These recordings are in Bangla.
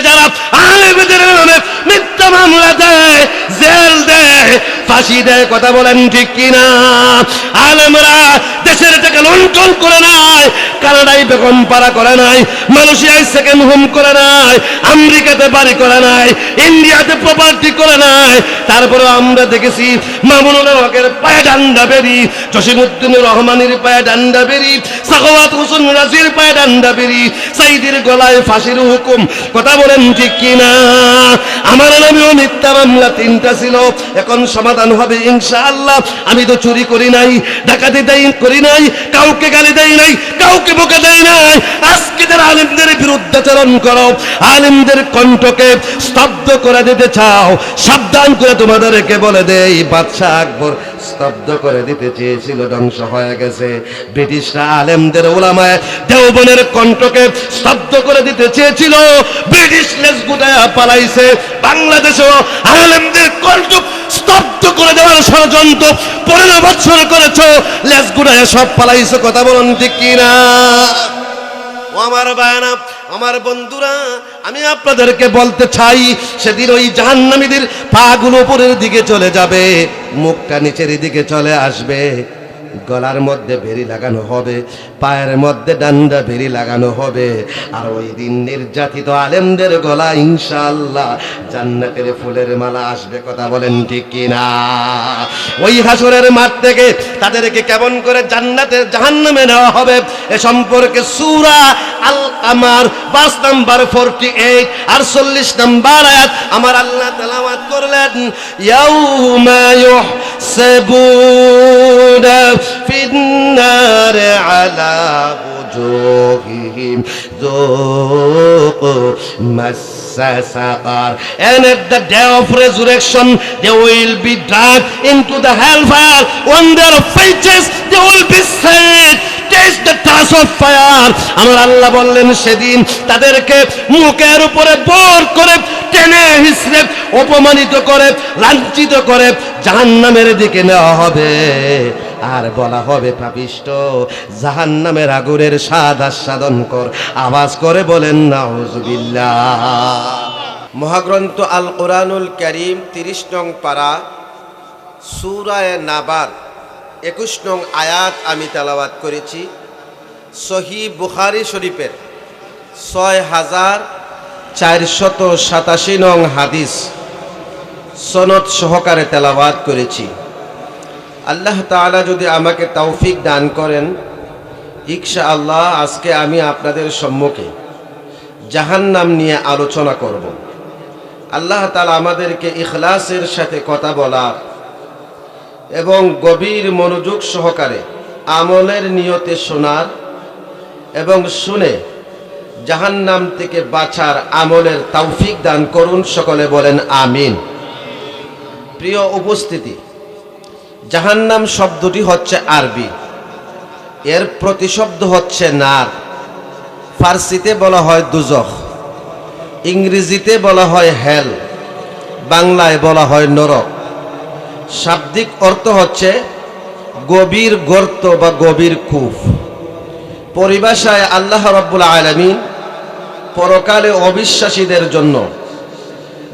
যারা আলেমদের নামে মিথ্যা মামলা দেয়, জেল দেয়, ফাঁসি দেয়, কথা বলেন ঠিক কিনা? আলেমরা দেশের থেকে লুণ্ঠন করে নাই, কানাডায় বেগম পাড়া করে নাই, মালয়েশিয়ায় সেকেন্ড হোম করে নাই, আমেরিকাতে বাড়ি করে নাই, ইন্ডিয়াতে প্রপার্টি করে নাই। তারপরে আমরা দেখেছি মামুনুল হকের পায়ে ডান্ডা বেরি, জসিমউদ্দিনুর রহমানের পায়ে ডান্ডা বেরি, সাখাওয়াত হোসেন রাজির পায়ে ডান্ডা বেরি, সাইদির গলায় ফাঁসির হুকুম, কথা বলেন ঠিক কিনা? আমার নামেও মিথ্যা মামলা 3টা ছিল, এখন সমাধান হবে ইনশাআল্লাহ। আমি তো চুরি করি নাই, ডাকাতি করি নাই, কাউকে গালি দেই নাই, কাউকে বোকা দেই নাই। আজকে যারা আলেমদের বিরুদ্ধাচরণ করো, আলেমদের কণ্ঠকে স্তব্ধ করে দিতে চাও, সাবধান করে তোমাদেরকে বলে দেই, বাদশাহ আকবর স্তব্ধ করে দিতে চেয়েছিল, ধ্বংস হয়ে গেছে। ব্রিটিশরা আলেমদের ওলামায়ে দেওবনের কণ্ঠকে স্তব্ধ করে দিতে চেয়েছিল, ব্রিটিশ লেজ গুটায়া পালাইছে। বাংলাদেশেও আলেমদের কণ্ঠ স্তব্ধ করে দেওয়ার ষড়যন্ত্র 15 বছর করেছো, লেজ গুটায়া সব পালাইছো, কথা বলুন ঠিক কিনা? ও আমার বায়না, আমার বন্ধুরা, আমি আপনাদেরকে বলতে চাই, সেদিন ওই জাহান্নামীদের পাগুলো উপরের দিকে চলে যাবে, মুখটা নিচের দিকে চলে আসবে, গলার মধ্যে বেরি লাগানো হবে, পায়ের মধ্যে ডান্ডা বেরি লাগানো হবে। আর ওই দিন নির্যাতিত আলেমদের গলা ইনশাআল্লাহ জান্নাতের ফুলের মালা আসবে, কথা বলেন ঠিক কিনা? ওই হাসরের মাঠ থেকে তাদেরকে কেমন করে জান্নাতের জাহান্নামে নেওয়া হবে এ সম্পর্কে সূরা আল কামার 5 নাম্বার 48 আর 40 নাম্বার আয়াত আমার আল্লাহ তেলাওয়াত করলেন। ইয়াউমা ইউহসাবুনা ফিন্নার আলা wujuhihim dhuqu massa saqar, and at the day of resurrection they will be dragged into the hellfire, on their faces they will be said, taste the touch of fire. আমার আল্লাহ বললেন সেদিন তাদেরকে মুখের উপরে বর করে টেনে হিসড়ে অপমানিত করে লাঞ্ছিত করে জাহান্নামের দিকে নেওয়া হবে, আর বলা হবে পাপিষ্ঠ, জাহান্নামের আগুনের স্বাদ আস্বাদন কর। আওয়াজ করে বলেন নাউজুবিল্লাহ। মহাগ্রন্থ আল কোরআনুল কারীম 30 নং পারা সূরা নাবার 21 নং আয়াত আমি তেলাওয়াত করেছি। সহিহ বুখারী শরীফের 6487 নং হাদিস সনদ সহকারে তেলাওয়াত করেছি। আল্লাহ তাআলা যদি আমাকে তৌফিক দান করেন, ইনশাআল্লাহ আজকে আমি আপনাদের সম্মুখে জাহান্নাম নিয়ে আলোচনা করব। আল্লাহ তাআলা আমাদেরকে ইখলাসের সাথে কথা বলার এবং গভীর মনোযোগ সহকারে আমলের নিয়তে শোনার এবং শুনে জাহান্নাম থেকে বাঁচার আমলের তৌফিক দান করুন। সকলে বলেন আমিন। প্রিয় উপস্থিতি, জাহান্নাম শব্দটি হচ্ছে আরবি, এর প্রতিশব্দ হচ্ছে নার। ফার্সিতে বলা হয় দুজখ, ইংরেজিতে বলা হয় হেল, বাংলায় বলা হয় নরক। শাব্দিক অর্থ হচ্ছে গভীর গর্ত বা গভীর কূপ। পরিভাষায় আল্লাহ রাব্বুল আলামিন পরকালে অবিশ্বাসীদের জন্য,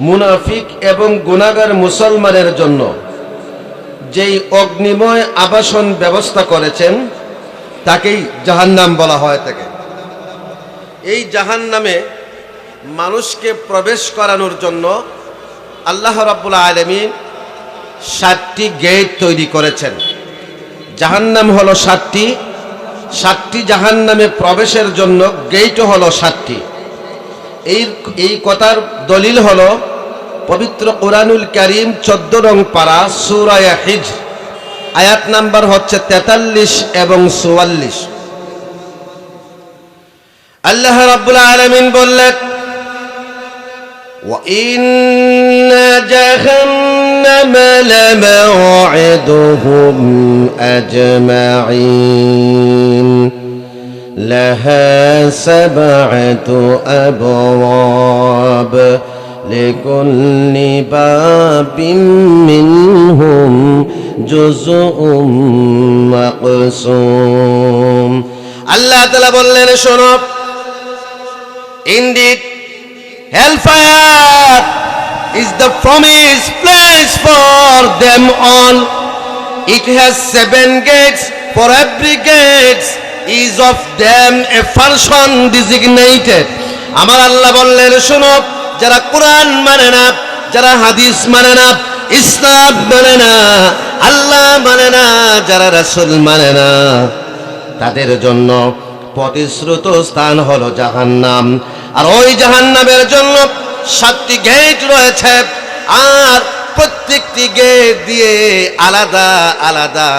মুনাফিক এবং গুনাহগার মুসলমানের জন্য যেই অগ্নিময় আবাসন ব্যবস্থা করেছেন তাকেই জাহান্নাম বলা হয় থাকে। এই জাহান্নামে মানুষকে প্রবেশ করানোর জন্য আল্লাহ রাব্বুল আলামিন 7টি গেট তৈরি করেছেন। জাহান্নাম হলো 7টি জাহান্নামে প্রবেশের জন্য গেটও হলো 7টি। এই কথার দলিল হলো পবিত্র কোরআনুল কারীম 14 নং পারা সূরা হিজর আয়াত নাম্বার হচ্ছে 43 এবং 44। আল্লাহ রাব্বুল আলামিন বললেন, ওয়া ইন্না জাহান্নামা লামাউইদুহুম আজমাঈন লাহা 7 আবওয়াব লিকুল্লি বাবিন মিনহুম জুজউম মাকসুম। আল্লাহ তাআলা বললেন, শোনো, indeed hellfire is the promised place for them all. It has 7 gates, for every gate is of them a person designated. আমার আল্লাহ বললেন, শোনো, যারা কোরআন মানে না, যারা হাদিস মানে না, ইসলাম মানে না, আল্লাহ মানে না, যারা রাসূল মানে না, তাদের জন্য প্রতিশ্রুত স্থান হলো জাহান্নাম। আর ওই জাহান্নামের জন্য 7টি গেট রয়েছে, আর প্রত্যেকটি গেট দিয়ে আলাদা আলাদা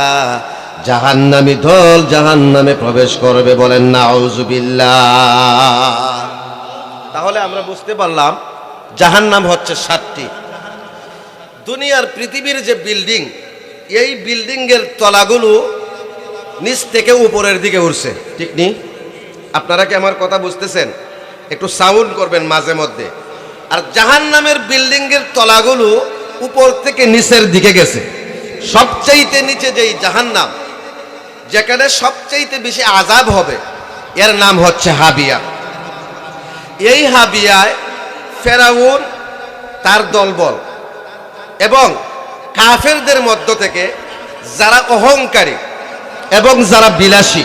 জাহান্নামী দল জাহান্নামে প্রবেশ করবে। বলেন নাউযুবিল্লাহ। তাহলে আমরা বুঝতে পারলাম জাহান্নাম হচ্ছে 7টি। দুনিয়ার পৃথিবীর যে বিল্ডিং, এই বিল্ডিং এর তলাগুলো নিচ থেকে উপরের দিকে উঠছে, ঠিক নেই? আপনারা কি আমার কথা বুঝতেছেন? একটু সাউন্ড করবেন মাঝে মধ্যে। আর জাহান্নামের বিল্ডিং এর তলাগুলো উপর থেকে নিচের দিকে গেছে। সবচাইতে নিচে যেই জাহান্নাম, যেখানে সবচাইতে বেশি আযাব হবে, এর নাম হচ্ছে হাবিয়া। এই হাবিয়ায় ফেরাউন, তার দলবল এবং কাফেরদের মধ্য থেকে যারা অহংকারী এবং যারা বিলাসী,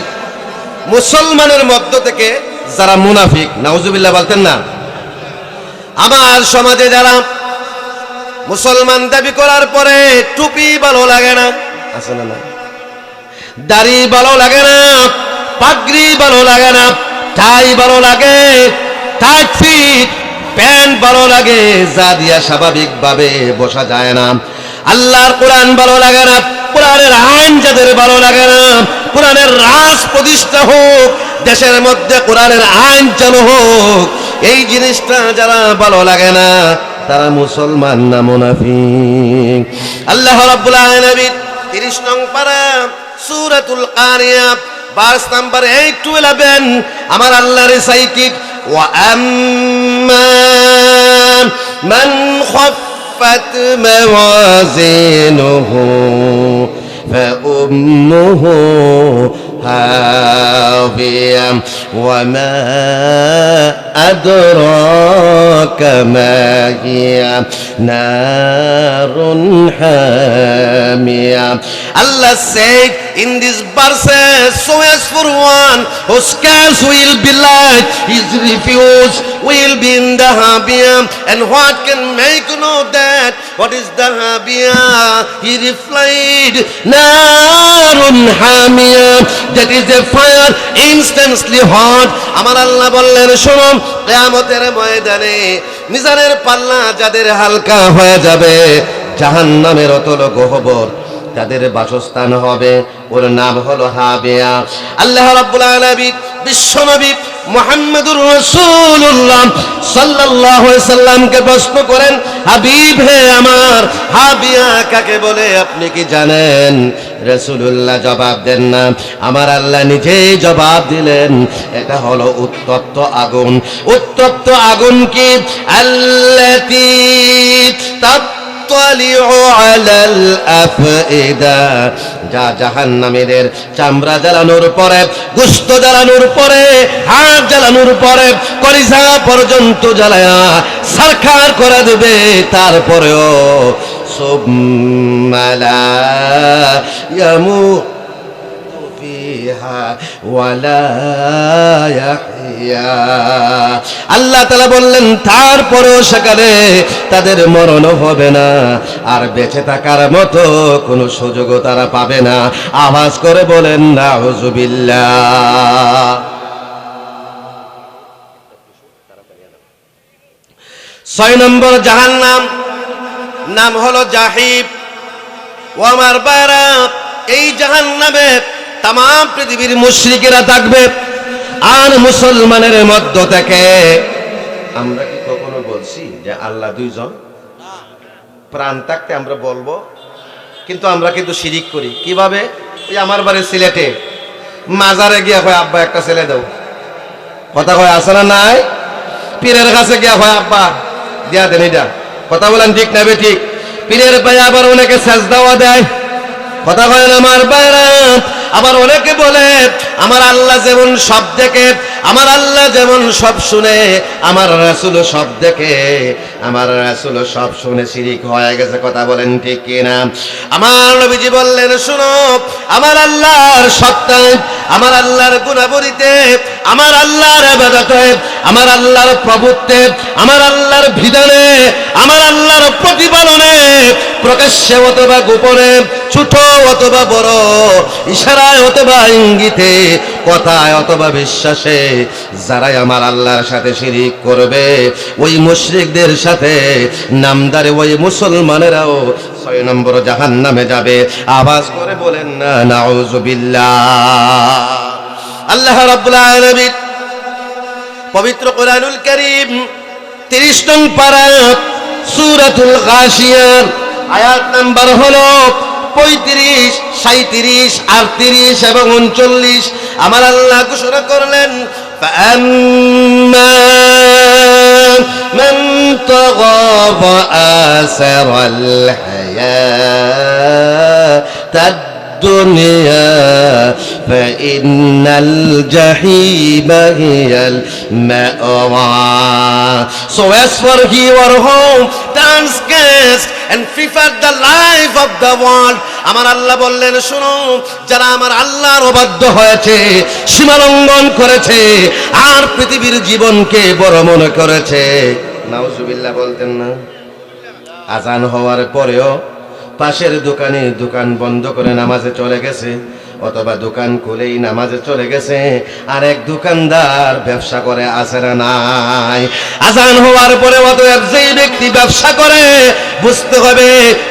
মুসলমানের মধ্য থেকে যারা মুনাফিক, নাউজুবিল্লাহ বলতেন না। আমার সমাজে যারা মুসলমান দাবি করার পরে টুপি ভালো লাগে না, আছে না? দাড়ি ভালো লাগে না, পাগড়ি ভালো লাগে না, টাই ভালো লাগে, টাইট ফিট প্যান্ট ভালো লাগে, যা দিয়া স্বাভাবিকভাবে বসা যায় না। আল্লাহর কোরআন ভালো লাগে না, কোরআনের আইন যাদের ভালো লাগে না, কোরআনের রাজ প্রতিষ্ঠা হোক, দেশের মধ্যে কোরআনের আইন চালু হোক, এই জিনিসটা যারা ভালো লাগে না, তারা মুসলমান না মুনাফিক। আল্লাহ রাব্বুল আলামিন 30 নং পারা সূরাতুল কারিয়া ভার্স নাম্বার 8 to 11 আমার আল্লাহ রিসাইটেড, ওয়া আম্মা মান খাফফাত মাওয়াজিনুহু فأمه هاوية وما أدراك ما هي نار حامية. Allah said in this verses, so as for one whose scales will be light, his refuse will be in the Habiyah. And what can make you know that? What is the Habiyah? He replied, Narun Hamiyah, that is a fire instantly hot. আমার আল্লাহ বললেন, শোনো, কিয়ামতের ময়দানে মিজানের পাল্লা যাদের হালকা হয়ে যাবে, জাহান্নামের অতল গহ্বর তাদের বাসস্থান হবে, ওর নাম হলো হাবিয়া। আল্লাহ রাব্বুল আলামিন বিশ্বনবী মুহাম্মদুর রাসূলুল্লাহ সাল্লাল্লাহু আলাইহি সাল্লামকে প্রশ্ন করেন, হাবিব হে আমার, হাবিয়া কাকে বলে আপনি কি জানেন? রাসূলুল্লাহ জবাব দেন না, আমার আল্লাহ নিজেই জবাব দিলেন, এটা হলো উত্তপ্ত আগুন। উত্তপ্ত আগুন কি? আল্লাতী আলাল আফইদা, যা জাহান্নামীদের চামড়া জ্বালানোর পরে, গোশত জ্বালানোর পরে, হাড় জ্বালানোর পরে, কলিজা পর্যন্ত জ্বালায়া সারখার করে দেবে, তারপরেও সুম্মা লা ইয়ামুতু ফিহা ওয়ালা ইয়াহইয়া। আল্লাহ তাআলা বললেন, তারপরেও সেখানে তাদের মরণ হবে না, আর বেঁচে থাকার মতো কোনো সুযোগও তারা পাবে না। আওয়াজ করে বলেন নাউযুবিল্লাহ। 6 নম্বর জাহান্নাম, নাম হলো জাহিম। ও আমার ভাইরা, এই জাহান্নামে তাম পৃথিবীর মুশরিকেরা থাকবে, আর মুসলমানের মধ্য থেকে আমরা কি কখনো বলছি যে আল্লাহ দুইজন? প্রাণ থাকতে আমরা বলবো, কিন্তু আমরা কিন্তু শিরিক করি। কিভাবে? ওই আমার বাড়ি সিলেটে মাজারে গিয়া হয়, আব্বা একটা ছেলে দাও, কথা কয় আছে না নাই? পীরের কাছে গিয়া হয়, আব্বা দিয়া দেন, এটা কথা বলেন ঠিক না বে ঠিক? পীরের পায়ে আবার অনেকে সেজদাও দেয়, কথা কয় না আমার বাইরা? আবার অনেকে বলে আমার আল্লাহ যেমন সব দেখে, আমার আল্লাহ যেমন সব শুনে, আমার রাসূল সব দেখে, আমার রাসূল সব শুনে শিরিক হয়ে গেছে। কথা বলেন ঠিক কিনা? আমার নবীজি বললেন, শুনো, আমার আল্লাহর সত্তায়, আমার আল্লাহর গুণাবলীতে, আমার আল্লাহর ইবাদতে, আমার আল্লাহর প্রভুত্বে, আমার আল্লাহর বিধানে, আমার আল্লাহর প্রতিপালনে, প্রকাশ্যে অথবা গোপনে, ছোট অথবা বড়, ইশারায় অথবা ইঙ্গিতে, কথায় অথবা বিশ্বাসে, যারাই আমার আল্লাহর সাথে শিরিক করবে, ওই মুশরিকদের সাথে নামদারে ওই মুসলমানেরাও 6 নম্বর জাহান্নামে যাবে। আওয়াজ করে বলেন না নাউযুবিল্লাহ। আল্লাহ রাব্বুল আলামিন পবিত্র কোরআনুল কারীম 30 নং পারা সূরাতুল গাশিয়ার আয়াত নাম্বার হলো 35, 37, 38 এবং 39। আমার আল্লাহ ঘোষণা করলেন, فأما من طغى وآثر الحياة الدنيا فإن الجحيم هي المأوى. So as for your home, turns guest and prefer the life of the world. আমার আল্লাহ বললেন, শুনো, যারা আমার আল্লাহর অবাধ্য হয়েছে, সীমা লঙ্ঘন করেছে, আর পৃথিবীর জীবনকে বড় মনে করেছে। নাউজুবিল্লাহ বলতেন না? আজান হওয়ার পরেও পাশের দোকানে দোকান বন্ধ করে নামাজে চলে গেছে, অথবা দোকান খুলেই নামাজে চলে গেছে, আর এক দোকানদার ব্যবসা করে আছে না নাই? আজান হওয়ার পরে অতএব যেই ব্যক্তি ব্যবসা করে, বুঝতে হবে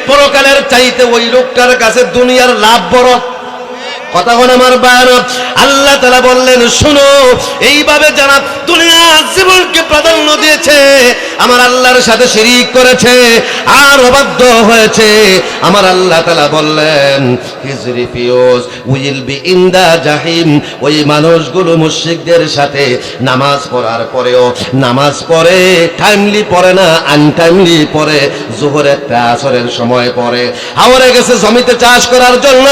পরকালের চাইতে ওই লোকটার কাছে দুনিয়ার লাভ বড়। কথা বলে আমার ভাইরা, আল্লাহ তাআলা বললেন, শুনো, এইভাবে যারা দুনিয়ার জীবনকে প্রাধান্য দিয়েছে, আমার আল্লাহর সাথে শিরিক করেছে, আর অবাধ্য হয়েছে, আমার আল্লাহ তাআলা বললেন, his refuge will be in the জাহিম। ওই মানুষগুলো মুশরিকদের সাথে নামাজ পড়ার পরেও নামাজ পড়ে, টাইমলি পড়ে না, আনটাইমলি পড়ে, জোহরের আসরের সময় পড়ে, হাওরে গেছে জমিতে চাষ করার জন্য,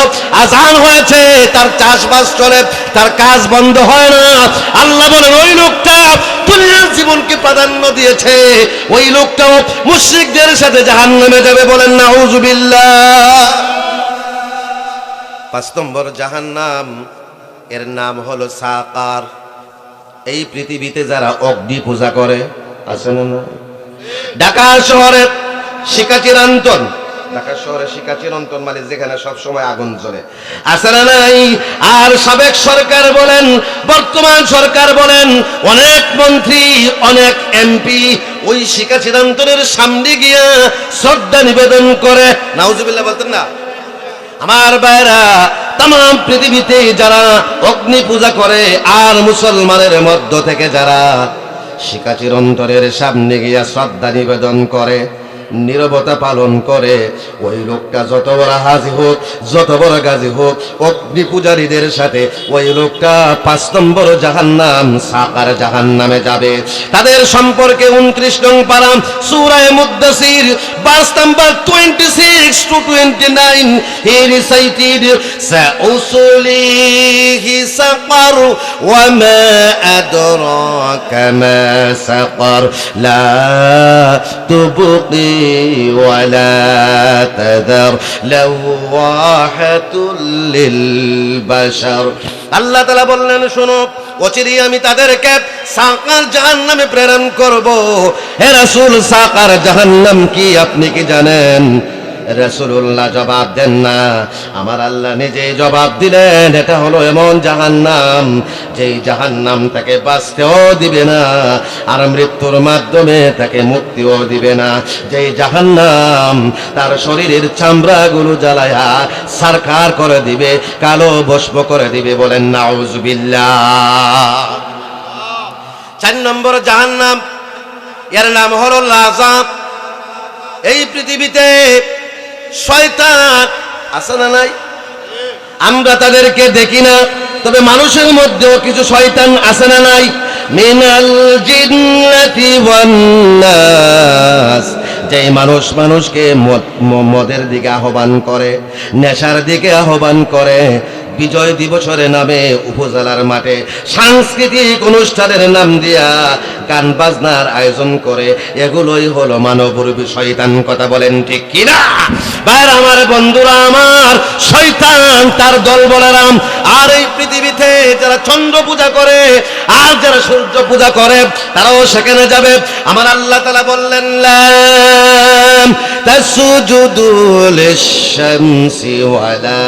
আজান হয়েছে, তার চাষবাস চলে, তার কাজ বন্ধ হয় না। আল্লাহ বলেন, ওই লোকটা দুনিয়ার জীবনকে প্রাধান্য দিয়েছে, ওই লোকটাও মুশরিকদের সাথে জাহান্নামে যাবে। বলেন নাউযুবিল্লাহ। 5 নম্বর জাহান্নাম, এর নাম হলো সাকার। এই পৃথিবীতে যারা অগ্নি পূজা করে, আছে না? ঢাকা শহরে শিকাচিরন্তন, ঢাকা শহরে শিকাচিরন্তন মানে যেখানে সব সময় আগুন জ্বলে, আছে না নাই? আর সাবেক সরকার বলেন, বর্তমান সরকার বলেন, অনেক মন্ত্রী, অনেক এমপি ওই শিকাচিরন্তনের সামনে গিয়া শ্রদ্ধা নিবেদন করে। নাউজুবিল্লাহ বলতেন না? আমার ভাইরা, তাম পৃথিবীতে যারা অগ্নি পূজা করে, আর মুসলমানের মধ্য থেকে যারা শিকাচিরন্তরের সামনে গিয়া শ্রদ্ধা নিবেদন করে, নীরবতা পালন করে, ওই লোকটা যত বড় হাজি হোক, যত বড় গাজী হোক, অগ্নি পূজারীদের সাথে ওই লোকটা 5 নম্বর জাহান্নাম, সাকার জাহান্নামে যাবে। তাদের সম্পর্কে 29 নং পারা সূরা মুদ্দাসির verse number 26 to 29 he recited, সাউসলিহি সাকার ওয়া মা আদরাকা মা সাকার লা তুবকি ولا تذر لواحة للبشر. আল্লাহ তাআলা বললেন, শোনো, অচিরেই আমি তাদেরকে সাকার জাহান্নামে প্রেরণ করব। হে রাসূল, সাকার জাহান্নাম কি আপনি কি জানেন? রাসূলুল্লাহ জবাব দেন না, আমার আল্লাহ নিজেই জবাব দিলেন, এটা হলো এমন জাহান্নাম যেই জাহান্নাম তাকে বাঁচতেও দিবে না, আর মৃত্যুর মাধ্যমে তাকে মুক্তিও দিবে না, যেই জাহান্নাম তার শরীরের চামড়াগুলো জ্বালায়া সারকার করে দিবে, কালো ভস্ম করে দিবে। বলেন নাউযুবিল্লাহ। 4 নম্বর জাহান্নাম, এর নাম হলো লাযা। এই পৃথিবীতে শয়তান আছে না নাই? আমরা তাদেরকে দেখি না, তবে মানুষের মধ্যেও কিছু শয়তান আছে না নাই? মিনাল জিন্নাতি ওয়ান নাস, যেই মানুষকে মদের দিকে আহ্বান করে, নেশার দিকে আহ্বান করে, বিজয় দিবসের নামে উপজেলার মাঠে সাংস্কৃতিক অনুষ্ঠানের নাম দিয়া গান বাজনার আয়োজন করে, এগুলোই হলো মানবরূপী শয়তান। কথা বলেন ঠিক কিনা? ভাইরা আমার, বন্ধুরা আমার, শয়তান তার দল বলেরাম। আর এই পৃথিবীতে যারা চন্দ্র পূজা করে আর যারা সূর্য পূজা করে তারাও সেখানে যাবে। আমার আল্লাহ তাআলা বললেন, লা তাসজুদু লিশ-শামসি ওয়ালা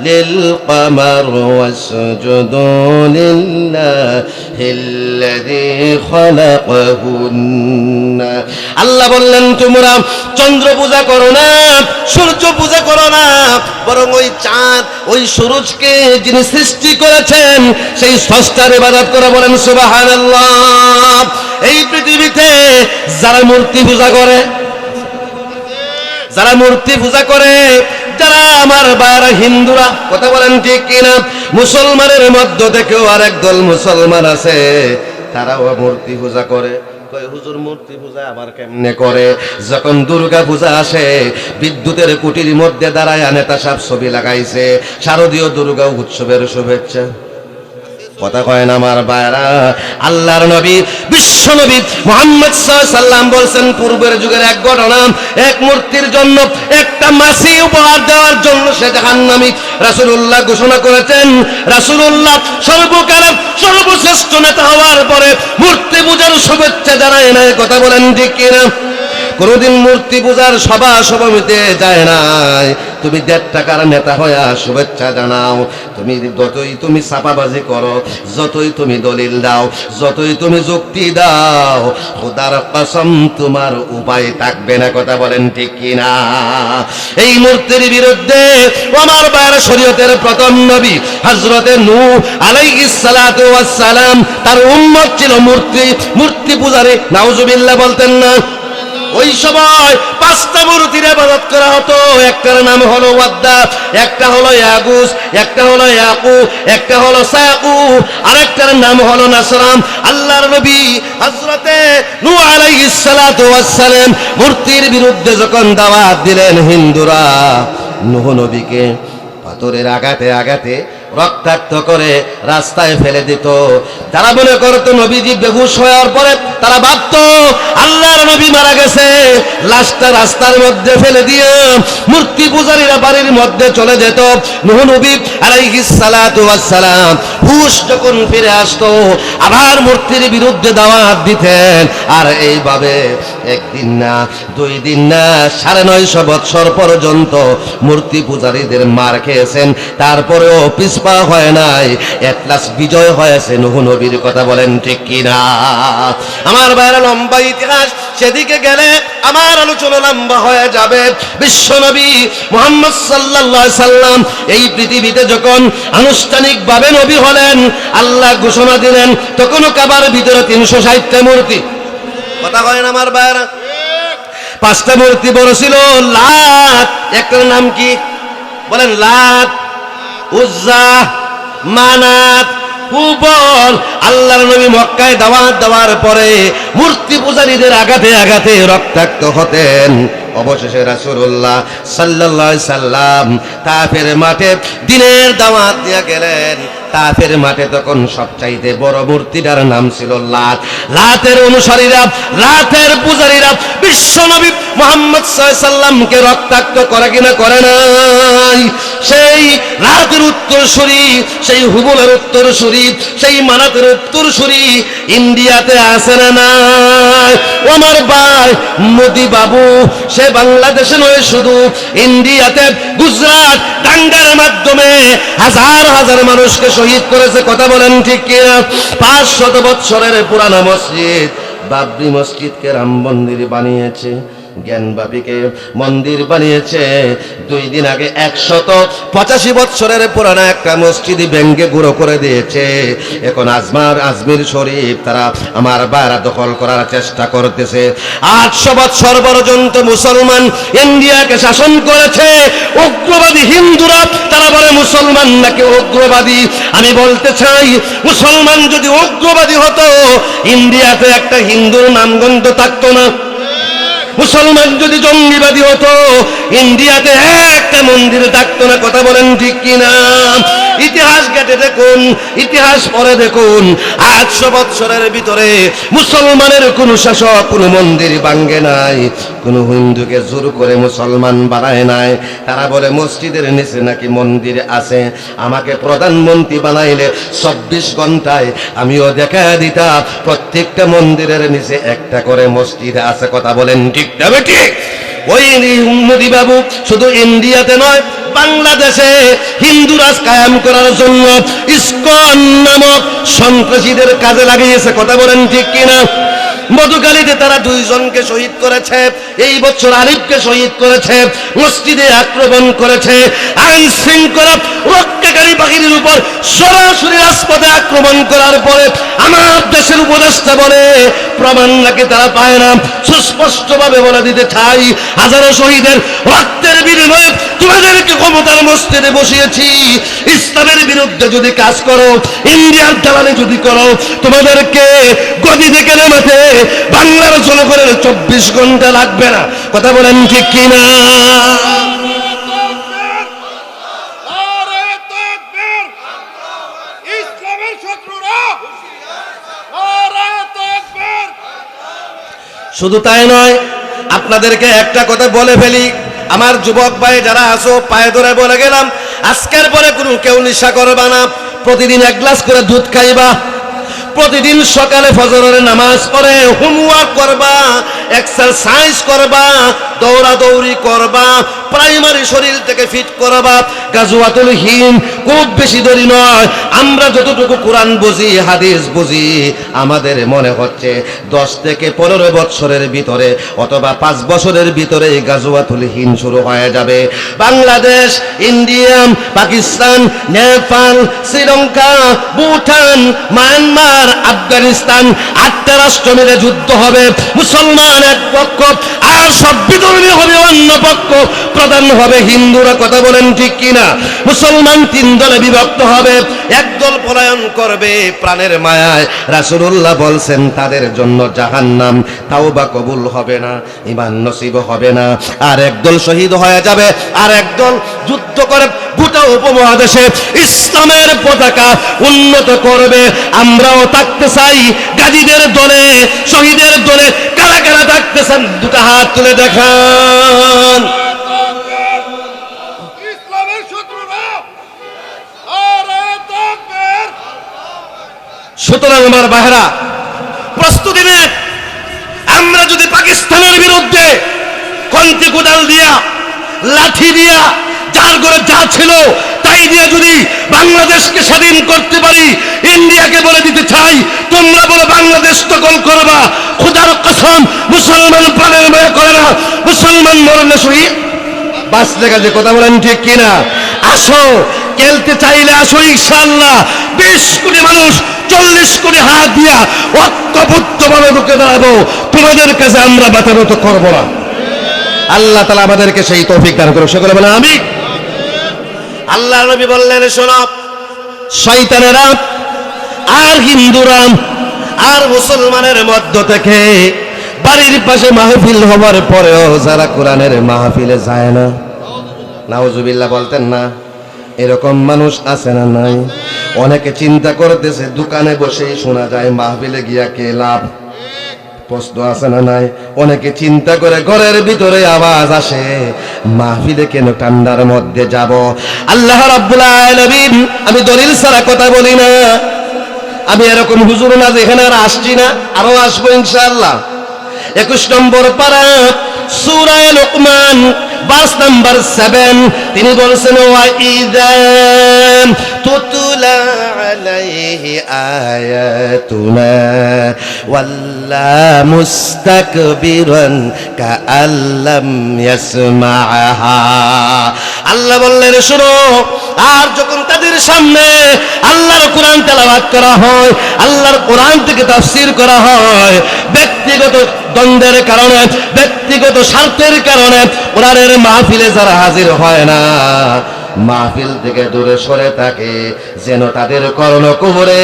লিল-কামার ওয়াসজুদু লিল্লাহিল্লাযী খালাকাহুন্না। আল্লাহ বললেন, তোমরা চন্দ্র পূজা করো না, সূর্য পূজা করো না, বরং ওই চাঁদ, ওই সূরজকে যিনি সৃষ্টি করেছেন সেই স্রষ্টার ইবাদত করো। বলেন সুবহানাল্লাহ। এই পৃথিবীতে যারা মূর্তি পূজা করে, যারা মূর্তি পূজা করে, যারা আমার বাইরা হিন্দুরা, কথা বলেন ঠিক কিনা? মুসলমানের মধ্য থেকেও আরেক দল মুসলমান আছে, তারাও মূর্তি পূজা করে। হুজুর মূর্তি পূজা আবার কেমনে করে? যখন দুর্গা পূজা আসে, বিদ্যুতের কুটির মধ্যে দাঁড়ায় নেতা সাহেব ছবি লাগাইছে, শারদীয় দুর্গা উৎসবের শুভেচ্ছা। কথা কয় না আমার ভাইরা? আল্লাহর নবী, বিশ্ব নবী মুহাম্মদ সাল্লাল্লাহু আলাইহি সাল্লাম বলছেন, পূর্বের যুগের এক ঘটনা, এক মূর্তির জন্য একটা মাছি উপহার দেওয়ার জন্য সে জাহান্নামী। রাসূলুল্লাহ ঘোষণা করেছেন, রাসূলুল্লাহ সর্বকালের সর্বশ্রেষ্ঠ নেতা হওয়ার পরে মূর্তি পূজার শুভেচ্ছা জানায় না। কথা বলেন ঠিক কিনা? কোনদিন মূর্তি পূজার সভা সমিতিতে যায় নাই। তুমি 1.5 টাকার নেতা হয়ে শুভেচ্ছা জানাও। তুমি যতই তুমি ছাপাবাজি করো, যতই তুমি দলিল দাও, যতই তুমি যুক্তি দাও, খোদার কসম তোমার উপায় থাকবে না। কথা বলেন ঠিক কিনা? এই মূর্তির বিরুদ্ধে আমার বাইরে শরীয়তের প্রথম নবী হযরতে নূহ আলাইহিস সালাতু ওয়াস সালাম, তার উম্মত ছিল মূর্তি পূজারী। নাউজুবিল্লাহ বলতেন না? ওই সময় 5টা মূর্তির ইবাদত করা হতো। একটার নাম হলো ওয়াদ্দা, একটা হলো ইয়াগুস, একটা হলো ইয়াকু, একটা হলো সাকু, আরেকটার নাম হলো নাসরাম। আল্লাহর নবী হযরতে নূহ আলাইহিস সালাতু ওয়াস সালাম মূর্তির বিরুদ্ধে যখন দাওয়াত দিলেন, হিন্দুরা নূহ নবীকে পাথরের আঘাতে আঘাতে রক্তাক্ত করে রাস্তায় ফেলে দিত। তারা মনে করতো নবীজি বেহুশ হওয়ার পরে তারা ভাবতো আল্লাহর নবী মারা গেছে, লাশটা রাস্তার মধ্যে ফেলে দিয়ে মূর্তি পূজারীরা বাড়ির মধ্যে চলে যেত। নূহ নবী আলাইহিস সালাতু ওয়াস সালাম হুশ যখন ফিরে আসতো, আবার মূর্তির বিরুদ্ধে দাওয়াত দিতেন। আর এইভাবে একদিন না, 2 দিন না, 950 বছর পর্যন্ত মূর্তি পূজারীদের মার খেয়েছেন। তারপরেও পিছপা হয় নাই, এট লাস্ট বিজয় হয়েছে নূহ নবীর। কথা বলেন ঠিক কিনা? আমার বাইরে লম্বা ইতিহাস, সেদিকে গেলে আমার আলোচনা লম্বা হয়ে যাবে। বিশ্ব নবী মুহাম্মদ সাল্লাল্লাহু আলাইহি সাল্লাম এই পৃথিবীতে যখন আনুষ্ঠানিকভাবে নবী হলেন, আল্লাহ ঘোষণা দিলেন, তখনও কাবার ভিতরে 360টা মূর্তি। কথা কয় না আমার বাইরে? 5টা মূর্তি বড় ছিল। লাত, একটার নাম কি বলেন? লাত, উজ্জা, মানাত, হুবল। আল্লাহর নবী মক্কায় দাওয়াত দেওয়ার পরে মূর্তি পূজারীদের আঘাতে আঘাতে রক্তাক্ত হতেন। অবশেষে রাসূলুল্লাহ সাল্লাল্লাহু আলাইহি সাল্লাম তাফের মাঠে দ্বীনের দাওয়াত দিয়ে গেলেন। তাফের মাঠে তখন সবচাইতে বড় মূর্তিটার নাম ছিল লাত। লাতের অনুসারীরা, লাতের পূজারীরা বিশ্ব নবী মুহাম্মদ সাল্লাল্লাহু আলাইহি সাল্লামকে রক্তাক্ত করে কিনা? করে নাই। সেই লাতের উত্তরসূরি, সেই হুবলের উত্তরসূরি, সেই মানাতের উত্তরসূরি ইন্ডিয়াতে আছে না নাই? আমার ভাই মোদি বাবু সে বাংলাদেশে নয়, শুধু ইন্ডিয়াতে গুজরাট দাঙ্গার মাধ্যমে হাজার হাজার মানুষকে শহীদ করেছে। কথা বলেন ঠিক কিনা? 500 বছরের পুরানো মসজিদ বাবরি মসজিদকে রাম মন্দির বানিয়েছে, জ্ঞানবাপীকে মন্দির বানিয়েছে। 2 দিন আগে 185 বছরের পুরানো একটা মসজিদ ভেঙ্গে গুঁড়ো করে দিয়েছে। এখন আজমির শরীফ তারা আমার বাইরা দখল করার চেষ্টা করতেছে। 800 বছর পর্যন্ত মুসলমান ইন্ডিয়াকে শাসন করেছে। উগ্রবাদী হিন্দুরা তারা বলে মুসলমান নাকি উগ্রবাদী। আমি বলতে চাই, মুসলমান যদি উগ্রবাদী হতো, ইন্ডিয়াতে একটা হিন্দুর নামগন্ধ থাকতো না। মুসলমান যদি জঙ্গিবাদী হতো ইন্ডিয়াতে একটা মন্দির থাকতো না। কথা বলেন ঠিক কিনা? ইতিহাস ঘেটে দেখুন, ইতিহাস পড়ে দেখুন, 800 বৎসরের ভিতরে মুসলমানের কোন শাসক কোন মন্দির ভাঙ্গে নাই, কোন হিন্দুকে জোর করে মুসলমান বানায় নাই। তারা বলে মসজিদের নিচে নাকি মন্দির আছে, আমাকে প্রধানমন্ত্রী বানাইলে 24 ঘন্টায় আমিও দেখা দিতাম প্রত্যেকটা মন্দিরের নিচে একটা করে মসজিদ আছে। কথা বলেন ঠিক না ঠিক? ওই মোদী বাবু শুধু ইন্ডিয়াতে নয়, বাংলাদেশে হিন্দু রাজ কায়েম করার জন্য ইসকন নামক সন্ত্রাসীদের কাজে লাগিয়েছে। কথা বলেন ঠিক কিনা? মধুকালীতে তারা 2 জনকে শহীদ করেছে, এই বছর আরিফকে শহীদ করেছে, মসজিদে আক্রমণ করেছে, আইন শৃঙ্খলা রক্ষাকারী বাহিনীর উপর সরাসরি রাজপথে আক্রমণ করার পরে আমার দেশের উপদেষ্টা বলে প্রমাণ নাকি তারা পায় না। সুস্পষ্টভাবে বলে দিতে চাই, হাজারো শহীদের রক্তের বিনিময়ে তোমাদেরকে ক্ষমতার মসজিদে বসিয়েছি। ইসলামের বিরুদ্ধে যদি কাজ করো, ইন্ডিয়ার দালালি যদি করো, তোমাদেরকে গদি থেকে নামাতে বাংলার জনগণের 24 ঘন্টা লাগবে না। কথা বলেন ঠিক কিনা? শুধু তাই নয়, আপনাদেরকে একটা কথা বলে ফেলি, আমার যুবক ভাই যারা আসো পায়ে ধরে বলে গেলাম, আজকের পরে কোনো কেউ নেশা করবা না, প্রতিদিন 1 গ্লাস করে দুধ খাইবা, প্রতিদিন সকালে ফজরের নামাজ পড়ে হোমওয়ার্ক করবা, এক্সারসাইজ করবা, দৌড়াদৌড়ি করবা, প্রাইমারি শরীর থেকে ফিট করবা। গাজওয়াতুল হিন্দ খুব বেশি দেরি নয়, আমরা যতটুকু কোরআন বুঝি, হাদিস বুঝি, আমাদের মনে হচ্ছে 10 থেকে 15 বছরের ভিতরে অথবা 5 বছরের ভিতরে গাজওয়াতুল হিন্দ শুরু হয়ে যাবে। বাংলাদেশ, ইন্ডিয়া, পাকিস্তান, নেপাল, শ্রীলঙ্কা, ভুটান, মায়ানমার, আফগানিস্তান 8টা রাষ্ট্র মিলে যুদ্ধ হবে। মুসলমান এক পক্ষ আর সব বিধর্মী হবে অন্য পক্ষ, প্রধান হবে হিন্দুরা। কথা বলেন ঠিক কিনা? মুসলমান 3 দলে বিভক্ত হবে, এক দল পলায়ন করবে প্রাণের মায়ায়। রাসূলুল্লাহ বলছেন তাদের জন্য জাহান্নাম, তাওবা কবুল হবে না, ঈমান নসিব হবে না। আর এক দল শহীদ হয়ে যাবে, আর এক দল যুদ্ধ করে গোটা উপমহাদেশে ইসলামের পতাকা উন্নত করবে। আমরাও থাকতে চাই গাজীদের দলে, শহীদের দলে। কারা কারা থাকতেছেন 2টা হাত তুলে দেখান। সুতরাং আমার ভাইরা, প্রস্তুতি নেন। আমরা যদি পাকিস্তানের বিরুদ্ধে কন্তি কোদাল দিয়া, লাঠি দিয়া, যার ঘরে যা ছিল তাই দিয়ে যদি বাংলাদেশকে স্বাধীন করতে পারি, ইন্ডিয়াকে বলে দিতে চাই তোমরা বলে বাংলাদেশ দখল করবা, খোদার কসম মুসলমান প্রাণের মায়া করে না, মুসলমান মরলে শহীদ বাঁচলে কাজে। কথা বলেন ঠিক কিনা? আসো, খেলতে চাইলে আসো ইনশাআল্লাহ। 20 কোটি মানুষ 40 কোটি হাত দিয়া ঐক্যবদ্ধভাবে রুখে দাঁড়াবো। তোমাদের কাছে আমরা বাতাবত করবো না। আল্লাহ তাআলা আমাদেরকে সেই তৌফিক দান করুন। সকলে বলেন আমিন। আল্লাহ নবী বললেন, শোনো, শয়তানেরা আর হিন্দুরা আর মুসলমানের মধ্য থেকে বাড়ির পাশে মাহফিল হওয়ার পরেও যারা কোরআনের মাহফিলে যায় না, নাউজুবিল্লাহ বলতেন না, এরকম মানুষ আছে না নাই? অনেকে চিন্তা করতেছে দোকানে বসেই শোনা যায়, মাহফিলে গিয়া কে লাভ? প্রশ্ন আছে না নাই? অনেকে চিন্তা করে ঘরের ভিতরে আওয়াজ আসে, মাহফিলে কেন ঠান্ডার মধ্যে যাব? আল্লাহ রাব্বুল আলামিন, আমি দলিল ছাড়া কথা বলি না, আমি এরকম হুজুর না যে এখানে আর আসছি না, আরো আসবো ইনশাআল্লাহ। 21 নম্বর পারা সূরা লুকমান ভার্স নাম্বার 7 তিনি বলেছেন, ওয়া ইযা তুতলা আলাইহি আয়াতুনা ওয়াল্লা মুস্তাকবিরান কাআল্লাম ইয়াসমাআহা। আল্লাহ বললেন, শোনো, আর যখন তাদের সামনে আল্লাহর কোরআন তেলাওয়াত করা হয়, আল্লাহর কোরআন থেকে তাফসীর করা হয়, ব্যক্তিগত দ্বন্দ্বের কারণে, ব্যক্তিগত স্বার্থের কারণে কোরআনের মাহফিলে যারা হাজির হয় না, মাহফিল থেকে দূরে সরে থাকে, যেন তাদের কর্ণকুহরে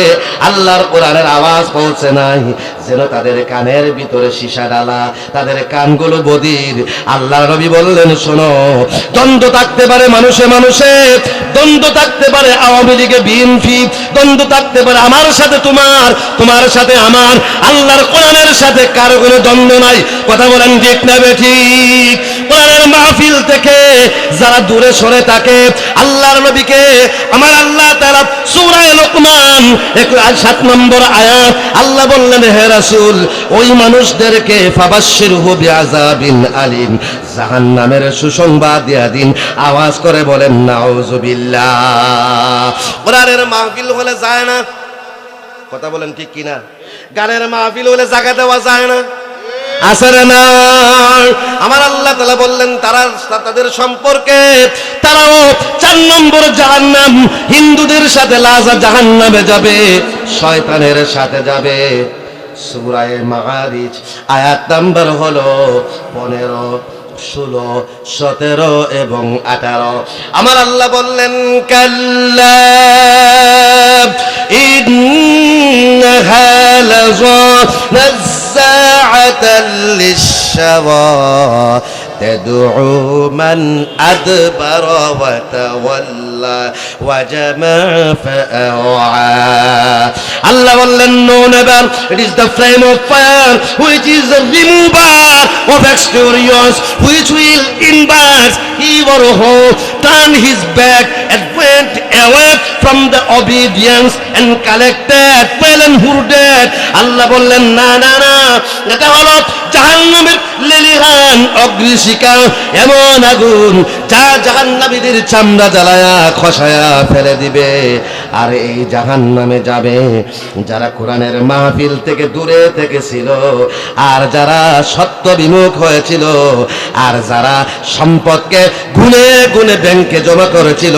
আল্লাহর কোরআনের আওয়াজ পৌঁছে নাই, যেন তাদের কানের ভিতরে সীসা ডালা, তাদের কানগুলো বধির। আল্লাহর নবী বললেন, শোনো, দ্বন্দ্ব থাকতে পারে মানুষে মানুষে, দ্বন্দ্ব থাকতে পারে আওয়ামী লীগে বিএনপি, দ্বন্দ্ব থাকতে পারে আমার সাথে তোমার, তোমার সাথে আমার, আল্লাহর কোরআনের সাথে কারো কোনো দ্বন্দ্ব নাই। কথা বলেন ঠিক না বেঠিক? কোরআনের মাহফিল থেকে যারা দূরে সরে থাকে, আল্লাহর নবীকে আমার আল্লাহ তাআলা সূরা লোকমান 7 নম্বর আয়াত আল্লাহ বললেন, হে রাসূল, ওই মানুষদেরকে ফাবাশশিরহু বিআযাবিন আলিম, জাহান্নামের সুসংবাদ দিয়া দিন। আওয়াজ করে বলেন নাউযুবিল্লাহ। কোরআনের মাহফিল হলে যায় না, কথা বলেন ঠিক কিনা? গানের মাহফিল হলে জায়গা দেওয়া যায় না, আসরে না? আমার আল্লাহ তাআলা বললেন তারা, তাদের সম্পর্কে তারাও 4 নম্বর জাহান্নাম, হিন্দুদের সাথে লাজা জাহান্নামে যাবে, শয়তানের সাথে যাবে। সূরা মাআরিজ আয়াত নাম্বার হলো 15, 16, 17 এবং 18। আমার আল্লাহ বললেন, কাল্লা ইন্নাহা লাযা নাযাআতাল লিশ-শাওয়া تدعو من أدبر وتولى وجمع فأوعى. Allah বললেন, no never, it is the flame of fire which is the remover of exteriors, which will invert he or who turn his back and went away from the obedience and collected well and hoarded. Allah বললেন, না না না, এটা হলো জাহান্নামের লেলিহান অগ্নিশিখা, এমন আগুন যা জাহান্নামীদের চামড়া জ্বালায়া খসায়া ফেলে দিবে। আর এই জাহান্নামে যাবে যারা কোরআনের মাহফিল থেকে দূরে থেকেছিল, আর যারা সত্য বিমুখ হয়েছিল, আর যারা সম্পদকে গুনে গুনে ব্যাংকে জমা করেছিল।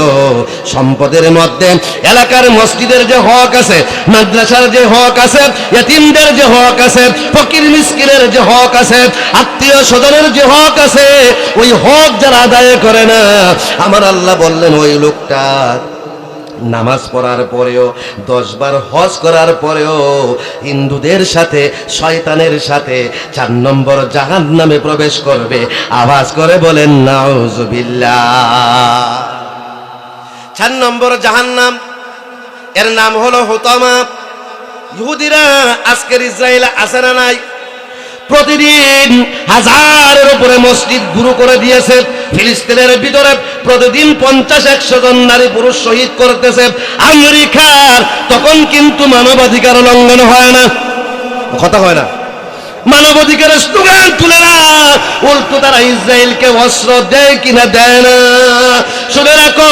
সম্পদের মধ্যে এলাকার মসজিদের যে হক আছে, মাদ্রাসার যে হক আছে, ইতিমদের যে হক আছে, ফকির মিসকিনের যে হক আছে, আত্মীয় স্বজনের যে হক আছে, ওই হক যারা আদায় করে না, আমার আল্লাহ বললেন ওই লোকটা নামাজ পড়ার পরেও, 10 বার হজ করার পরেও হিন্দুদের সাথে, শয়তানের সাথে 4 নম্বর জাহান্নামে প্রবেশ করবে। আওয়াজ করে বলেন নাউযুবিল্লাহ। 4 নম্বর জাহান্নাম, এর নাম হলো হুতামা। ইহুদিরা আজকের ইসরায়েলে আছে না নাই? প্রতিদিন হাজারের উপরে মসজিদ গুরু করে দিয়েছে। ফিলিস্তিনের ভিতরে প্রতিদিন 50-100 জন নারী পুরুষ শহীদ করতেছে আমেরিকার। তখন কিন্তু মানবাধিকার লঙ্ঘন হয় না, কথা হয় না, মানবাধিকারের স্লোগান তুলে না, উল্টো তারা ইসরায়েলকে অস্ত্র দেয় কিনা দেয় না। শুনে রাখো,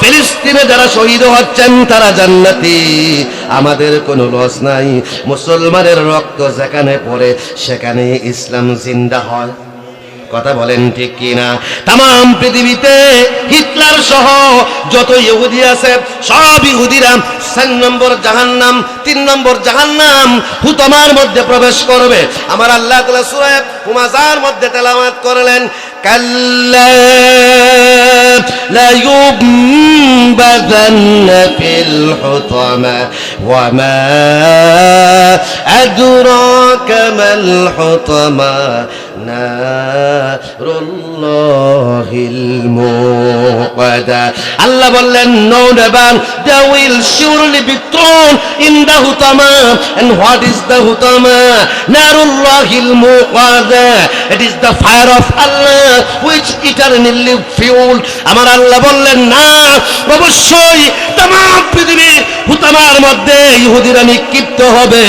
ফিলিস্তিনে যারা শহীদ হচ্ছেন তারা জান্নাতি, আমাদের কোনো লস নাই। মুসলমানের রক্ত যেখানে পড়ে সেখানে ইসলাম জিন্দা হয়, কথা বলেন ঠিক কিনা? তাম পৃথিবীতে হিটলার সহ যত ইহুদি আছে, সব ইহুদিরা 4 নম্বর জাহান্নাম, 3 নম্বর জাহান্নাম হুতামার মধ্যে প্রবেশ করবে। আমার আল্লাহ তাআলা সূরা হুমাযার মধ্যে তেলাওয়াত করলেন, কাল্লা লা ইউবাযান্না ফিল হুতামা ওয়া মা আদরাকা মাল হুতামা নারুল্লাহিল মুকাদ্দা। আল্লাহ বললেন, no never, they will surely be thrown in the hutama. And what is the hutama? Narullahil muqadda, it is the fire of Allah which eternally fueled. আমার আল্লাহ বললেন, না, অবশ্যই তাম পৃথিবী হুতামার মধ্যে ইহুদিরা নিক্ষিপ্ত হবে।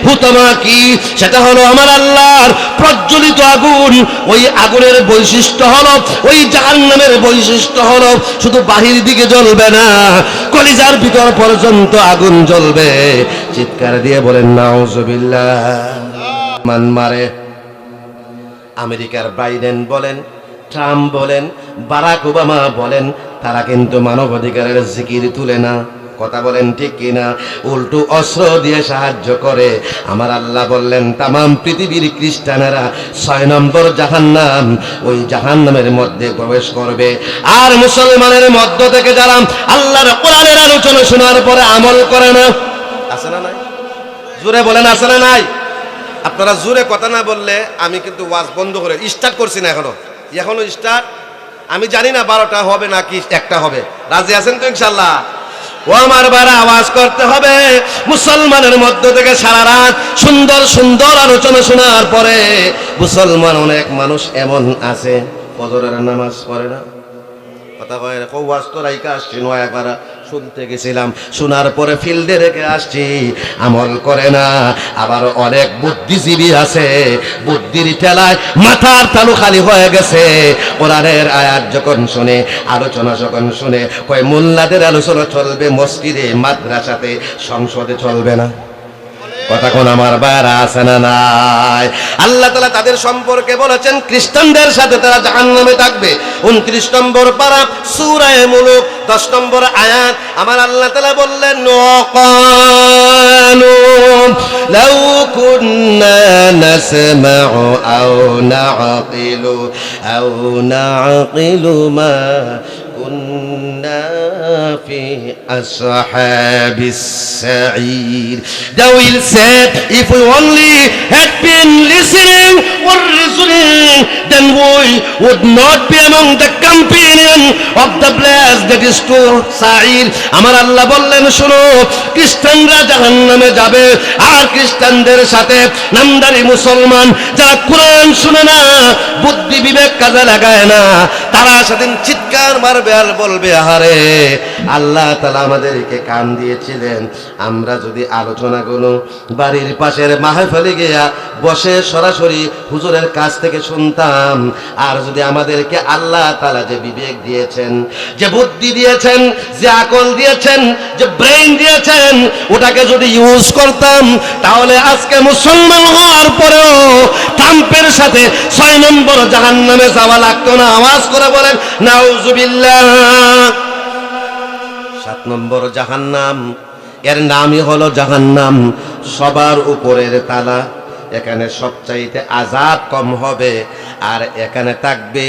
হুতামা কি? সেটা হলো আমার আল্লাহর প্রজ্বলিত আগুন। ওই আগুনের বৈশিষ্ট্য হলো, ওই জাহান্নামের বৈশিষ্ট্য হলো, শুধু বাহির দিকে জ্বলবে না, কলিজার ভিতর পর্যন্ত আগুন জ্বলবে। চিৎকার দিয়ে বলেন নাউযুবিল্লাহ। মান মারে আমেরিকার বাইডেন বলেন, ট্রাম্প বলেন, বারাক ওবামা বলেন, তারা কিন্তু মানবাধিকারের জিকির তুলে না, কথা বলেন ঠিক কিনা? উল্টো অস্ত্র দিয়ে সাহায্য করে। আমার আল্লাহ বললেন তামাম পৃথিবীর খ্রিস্টানেরা 6 নম্বর জাহান্নাম, ওই জাহান্নামের মধ্যে প্রবেশ করবে। আর মুসলমানের মধ্য থেকে যারা আল্লাহর কোরআনের আলোচনা শোনার পরে আমল করে না, আছে না নাই? জোরে বলেন আছে না নাই? আপনারা জোরে কথা না বললে আমি কিন্তু ওয়াজ বন্ধ করে স্টার্ট করছি না এখনো স্টার্ট। আমি জানি না 12টা হবে নাকি 1টা হবে। রাজি আছেন তো ইনশাল্লাহ? ও আমার বারা, আওয়াজ করতে হবে। মুসলমানের মধ্য থেকে সারা রাত সুন্দর সুন্দর আলোচনা শোনার পরে মুসলমান অনেক মানুষ এমন আছে ফজরের নামাজ পড়ে না। কথা কয় না, ওয়াজ তো রাইকা আসছি নয়াপাড়া শুনতে গেছিলাম, শোনার পরে ফিল্ডে রেখে আসছি, আমল করে না। আবার অনেক বুদ্ধিজীবী আছে, বুদ্ধির ঠেলায় মাথার তালু খালি হয়ে গেছে। কোরআনের আয়াত যখন শুনে, আলোচনা যখন শুনে, কয় মোল্লাদের আলোচনা চলবে মসজিদে, মাদ্রাসাতে, সংসদে চলবে না। কথা কোন আমার বাইরা আছে না নাই? আল্লাহ তাআলা তাদের সম্পর্কে বলেছেন খ্রিস্টানদের সাথে তারা জাহান্নামে থাকবে। 29 নম্বর পারা সূরা মুলুক 10 নম্বর আয়াত আমার আল্লাহ তাআলা বললেন ওয়াকালু লাউ কুন্না নাসমাউ আও নাআকিলু মা কুন্না ফি আসহাবিস সাঈর। They will say, if we only had been listening or reasoning, then we would not be among the companion of the blessed, that is to Sa'ir. আমার আল্লাহ বললেন শোনো, খ্রিস্টানরা জাহান্নামে যাবে, আর খ্রিস্টানদের সাথে নামদারি মুসলমান যারা কোরআন শুনে না, বুদ্ধি বিবেক কাজে লাগায় না, তারা সেদিন চিৎকার মারবে আর বলবে আহারে আল্লাহ তাআলা আমাদেরকে কান দিয়েছিলেন, আমরা যদি আলোচনাগুলো বাড়ির পাশের মাহফিলে গিয়া বসে সরাসরি হুজুরের কাছ থেকে শুনতাম, আর যদি আমাদেরকে আল্লাহ তাআলা যে বিবেক দিয়েছেন, যে বুদ্ধি দিয়েছেন, যে আকল দিয়েছেন, যে ব্রেইন দিয়েছেন, ওটাকে যদি ইউজ করতাম, তাহলে আজকে মুসলমান হওয়ার পরেও ট্রাম্পের সাথে 6 নম্বর জাহান্নামে যাওয়া লাগতো না। আওয়াজ করে বলেন নাউজুবিল্লাহ। 7 নম্বর জাহান্নাম, এর নামই হলো জাহান্নাম, সবার উপরের তালা। এখানে সবচাইতে আযাব কম হবে, আর এখানে থাকবে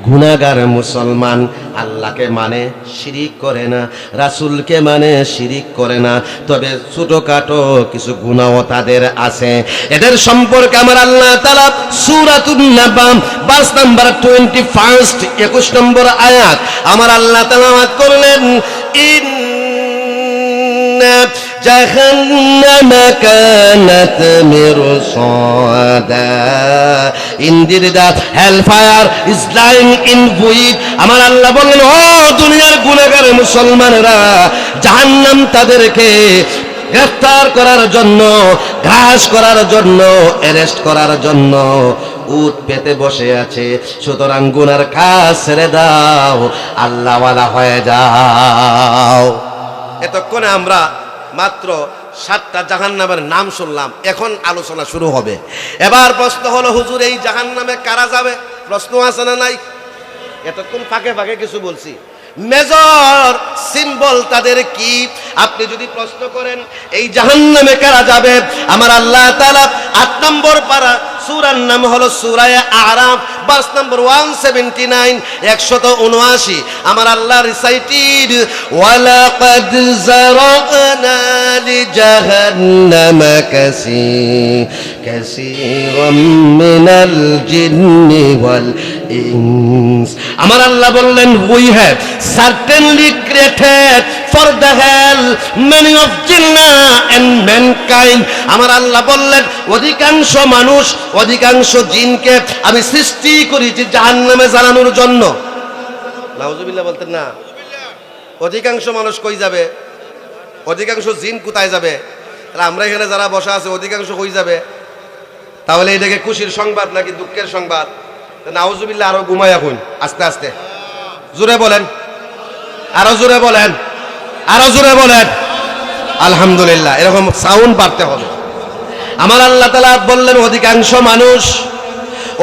গুনাহগার মুসলমান, আল্লাহকে মানে শিরিক করে না, রাসূলকে মানে শিরিক করে না, তবে ছোটখাটো কিছু গুনাহও তাদের আছে। এদের সম্পর্কে আমার আল্লাহ তাআলা সূরাতুন নাবা 22 নম্বর 21 21 নম্বর আয়াত আমার আল্লাহ তাআলা করলেন جهنم كانت مرصادا indeed the hellfire is lying in wait. আমার আল্লাহ বললেন ও দুনিয়ার গুনাহগার মুসলমানেরা, জাহান্নাম তাদেরকে গ্রেফতার করার জন্য, গ্রাস করার জন্য, অ্যারেস্ট করার জন্য উট পেতে বসে আছে। সুতরাং গুনার কাজ ছেড়ে দাও, আল্লাহওয়ালা হয়ে যাও। এতক্ষণে আমরা মাত্র 7টা জাহান্নামের নাম শুনলাম, এখন আলোচনা শুরু হবে। এবার প্রশ্ন হলো হুজুর এই জাহান্নামে কারা যাবে? প্রশ্ন আছে না নাই? এতক্ষণ ফাঁকে ফাঁকে কিছু বলছি। মেজর সিম্বল তাদের কি? আপনি যদি প্রশ্ন করেন এই জাহান্নামে কারা যাবে, আমার আল্লাহ তাআলা 8 নম্বর পারা সূরার নাম হলো সূরা আরাফ 22 নম্বর 179 179 আমার আল্লাহ রিসাইটেড ওয়ালাকাদ যারানা লিজাহান্নামা কাসীরাম মিনাল জিন্নি ওয়াল ইনস। আমার আল্লাহ বললেন we have certainly created for the hell many of jinnah and mankind. আমার আল্লাহ বললেন অধিকাংশ মানুষ, অধিকাংশ জিনকে আমি সৃষ্টি করেছি জাহান্নামে জ্বালানোর জন্য। নাউজুবিল্লাহ বলতেন না? অধিকাংশ মানুষ কই যাবে? অধিকাংশ জিন কোথায় যাবে? তাহলে আমরা এখানে যারা বসা আছে অধিকাংশ কই যাবে? তাহলে এটাকে খুশির সংবাদ নাকি দুঃখের সংবাদ? নাউজুবিল্লাহ আরো ঘুমায় এখন আস্তে আস্তে। জোরে বলেন, আরো জোরে বলেন, আরো জোরে বলেন আলহামদুলিল্লাহ। এরকম সাউন্ড বাড়তে হবে। আমার আল্লাহ তাআলা বললেন অধিকাংশ মানুষ,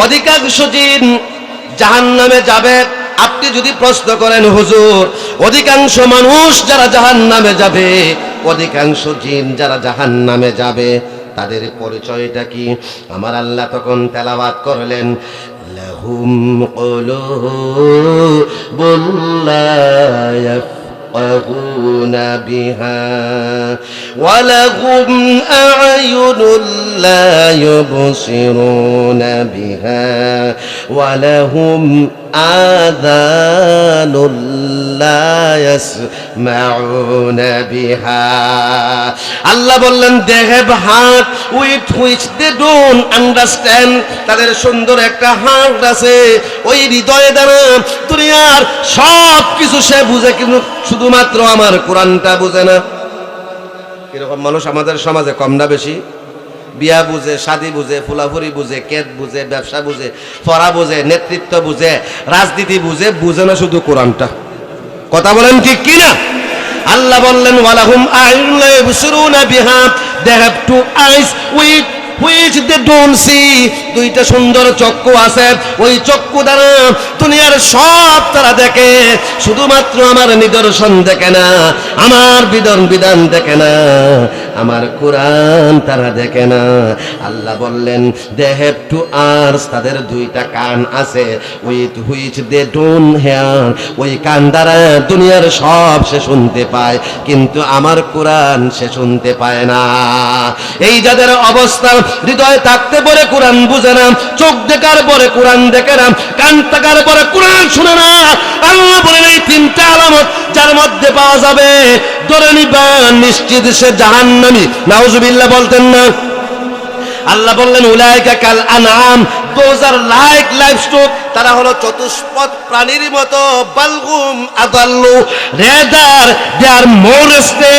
অধিকাংশ জিন জাহান্নামে যাবে, আপনি যদি প্রশ্ন করেন হুজুর অধিকাংশ মানুষ যারা জাহান্নামে যাবে, অধিকাংশ জিন যারা জাহান্নামে যাবে, তাদের পরিচয়টা কি? আমার আল্লাহ তখন তেলাওয়াত করলেন, লাহুম কুলুবুন লা ইয়াফকাহুনা বিহা ওয়া লাহুম আ'য়ুনুন লা ইউবসিরুনা বিহা ওয়া লাহুম আযানুন লা ইয়াসমাউনা বিহা। আল্লাহ বললেন they have heart with which they don't understand, তাদের সুন্দর একটা হার্ট আছে, ওই হৃদয়ে দ্বারা দুনিয়ার সব কিছু সে বুঝে, কিন্তু শুধুমাত্র আমার কোরআনটা বুঝে না। এরকম মানুষ আমাদের সমাজে কম না বেশি? বিয়া বুঝে, শাদি বুঝে, ফুলাফুরি বুঝে, কেত বুঝে, ব্যবসা বুঝে, পড়া বুঝে, নেতৃত্ব বুঝে, রাজনীতি বুঝে, বুঝে না শুধু কোরআনটা। কথা বলেন ঠিক কিনা? আল্লাহ বললেন ওয়ালাহুম আ'য়ুনুন লা ইবসিরুনা বিহা, they have two eyes with which they don't see, দুইটা সুন্দর চক্ষু আছে, ওই চক্ষু দ্বারা দুনিয়ার সব তারা দেখে, শুধুমাত্র আমার নিদর্শন দেখে না, আমার বিধান দেখে না, আমার কোরআন তারা দেখে না। আল্লাহ বললেন they have two ears, তাদের দুইটা কান আছে, with which they don't hear, ওই কান দ্বারা দুনিয়ার সব সে শুনতে পায়, কিন্তু আমার কোরআন সে শুনতে পায় না। এই যাদের অবস্থা, হৃদয় থাকতে পরে কোরআন বুঝে না, চোখ দেখার পরে কোরআন দেখে না, কান থাকার পরে কোরআন শুনে না, আল্লাহ বলেন এই তিনটা আলামত যার মধ্যে পাওয়া যাবে, ধরে নিবা নিশ্চিত সে জাহান্নামী। নাউজুবিল্লাহ বলতেন না? আল্লাহ বললেন উলাইকা কাল আনআম, those are like livestock, তারা হলো চতুষ্পদ প্রাণীর মতো, বালগুম আদাল্লু রেদার দে আর মোরস্তে।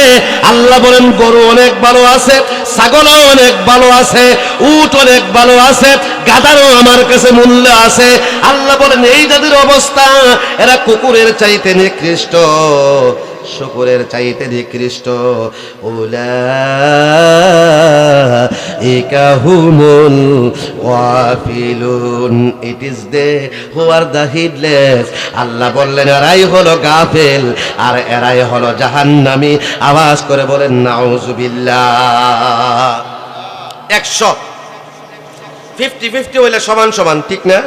আল্লাহ বলেন গরু অনেক ভালো আছে, ছাগলও অনেক ভালো আছে, উট অনেক ভালো আছে, গাধারও আমার কাছে মূল্য আছে। আল্লাহ বলেন এই যাদের অবস্থা, এরা কুকুরের চাইতে নিকৃষ্ট, শুকুরের চাইতে নিকৃষ্ট। উলাইকা হুমুল গাফিলুন, it is they who are the হিডলেস। আল্লাহ বললেন এরাই হলো গাফেল, আর এরাই হলো জাহান্নামী। আওয়াজ করে বলেন নাউজুবিল্লাহ। 100 50-50 হইলে সমান সমান, ঠিক না?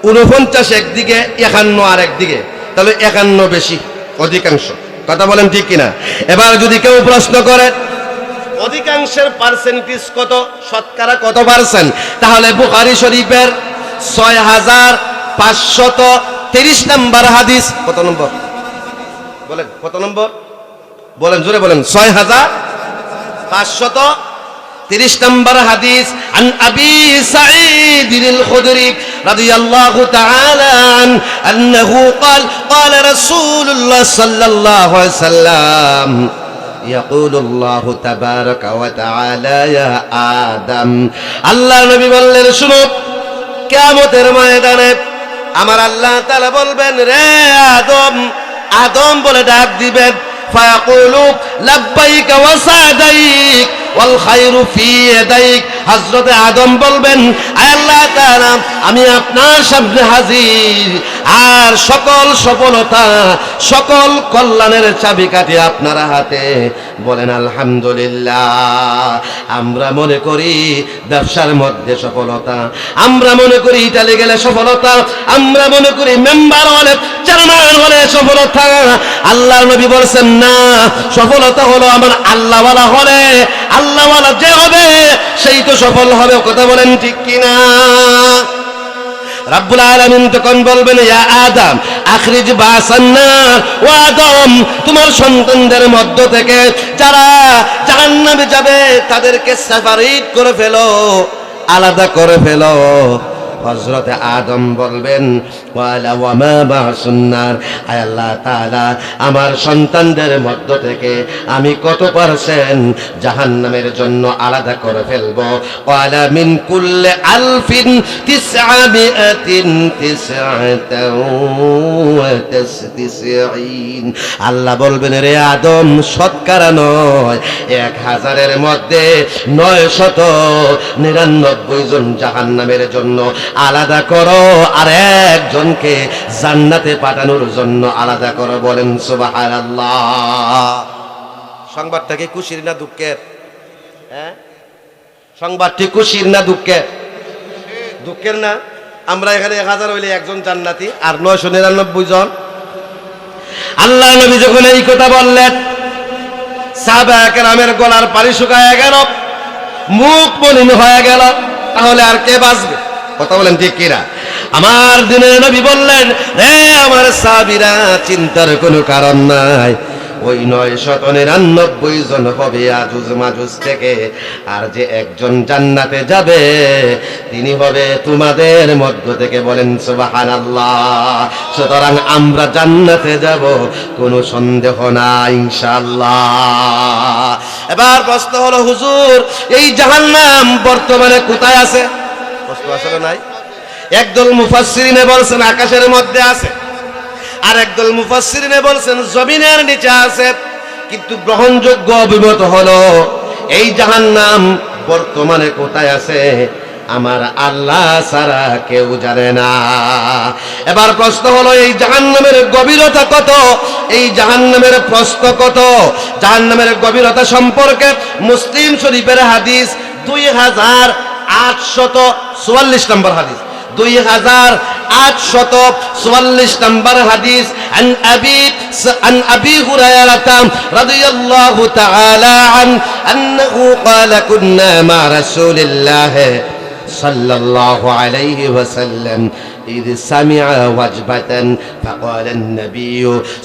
49 একদিকে, 51 আর একদিকে, তাহলে 51 বেশি অধিকাংশ। কথা বলেন ঠিক কিনা? এবার যদি কেউ প্রশ্ন করে অধিকাংশের পার্সেন্টেজ কত, শতকরা কত পার্সেন্ট, তাহলে বুখারী শরীফের 6530 নম্বর হাদিস, কত নম্বর বলেন? কত নম্বর বলেন? জোরে বলেন। 6530 নম্বর হাদিস। আন আবি সাঈদ আল খুদরি রাদিয়াল্লাহু তাআলা আনহু قال قال رسول الله صلى الله عليه وسلم يقول الله تبارك وتعالى يا آدم, আল্লাহ নবী বললেন শুনো, কিয়ামতের ময়দানে আমার আল্লাহ তাআলা বলবেন রে আদম, আদম বলে ডাক দিবেন, ফায়াকুলু লাব্বাইকা ওয়া সাদাইক ওয়াল খায়রু ফি ইয়াদাইক। হযরত আদম বলবেন আয় আল্লাহ তাআলা, আমি আপনার সামনে হাজির, আর সকল সফলতা, সকল কল্যাণের চাবিকাঠি আপনার হাতে। বলেন আলহামদুলিল্লাহ। আমরা মনে করি ব্যবসার মধ্যে সফলতা, আমরা মনে করি ইতালি গেলে সফলতা, আমরা মনে করি মেম্বার হলে, চেয়ারম্যান হলে সফলতা। আল্লাহর নবী বলেছেন না, সফলতা হলো আমার আল্লাহওয়ালা হলে, আল্লাহওয়ালা যে হবে সেই তো সফল হবে। কথা বলেন ঠিক কিনা? রাব্বুল আলামিন তখন বলবেন ইয়া আদম আখরিজ বাসান্নার, ও আদম তোমার সন্তানদের মধ্য থেকে যারা জাহান্নামে যাবে তাদেরকে সেপারেট করে ফেলো, আলাদা করে ফেলো। হযরত আদম বলবেন ওয়ালা ওয়া মা বাসুন্নার, আয় আল্লাহ তাআলা আমার সন্তানদের মধ্য থেকে আমি কত পার্সেন্ট জাহান্নামের জন্য আলাদা করে ফেলব? ওয়ালা মিন কুল্লি আলফিন 999। আল্লাহ বলবেন রে আদম, শতকরা নয়, 1000-এর মধ্যে 999 জন জাহান্নামের জন্য আলাদা করো, আর একজনকে জান্নাতে পাঠানোর জন্য আলাদা করো। বলেন সুবহানাল্লাহ। সংবাদটা কি খুশির না দুঃখের? হ্যাঁ, সংবাদটি খুশির না দুঃখের? দুঃখের না? আমরা এখানে 1000 হইলে একজন জান্নাতি আর 999 জন। আল্লাহ নবী যখন এই কথা বললেন, সাহাবায়ে কেরামের গলার পানি শুকায় গেল, মুখ মলিন হয়ে গেল। তাহলে আর কে বাঁচবে? কথা বলেন ঠিক কিনা? আমার দিনের নবী বললেন, হে আমার সাহাবীরা, চিন্তার কোনো কারণ নাই। ওই 999 জন হবে আজুজ মাজুজ থেকে, আর যে একজন জান্নাতে যাবে তিনি হবে তোমাদের মধ্য থেকে। বলেন সুবহানাল্লাহ। সুতরাং আমরা জান্নাতে যাব, কোনো সন্দেহ নাই ইনশাআল্লাহ। এবার প্রশ্ন হলো, হুজুর এই জাহান্নাম বর্তমানে কোথায় আছে? প্রশ্ন আসলে নাই? একদল মুফাসসিরিনে বলছেন আকাশের মধ্যে আছে, আর একদল মুফাসসিরিনে বলছেন জমিনের নিচে আছে। কিন্তু গ্রহণযোগ্য অভিমত হলো এই জাহান্নাম বর্তমানে কোথায় আছে আমার আল্লাহ ছাড়া কেউ জানে না। এবার প্রশ্ন হলো, এই জাহান্নামের গভীরতা কত? এই জাহান্নামের প্রস্থ কত? জাহান্নামের গভীরতা সম্পর্কে মুসলিম শরীফের হাদিস 2844 নম্বর হাদিস, 2844 নম্বর হাদিস। عن أبي هريرة رضي الله تعالى عنه أنه قال كنا مع رسول الله صلى الله عليه وسلم إذ سمع وجبة فقال النبي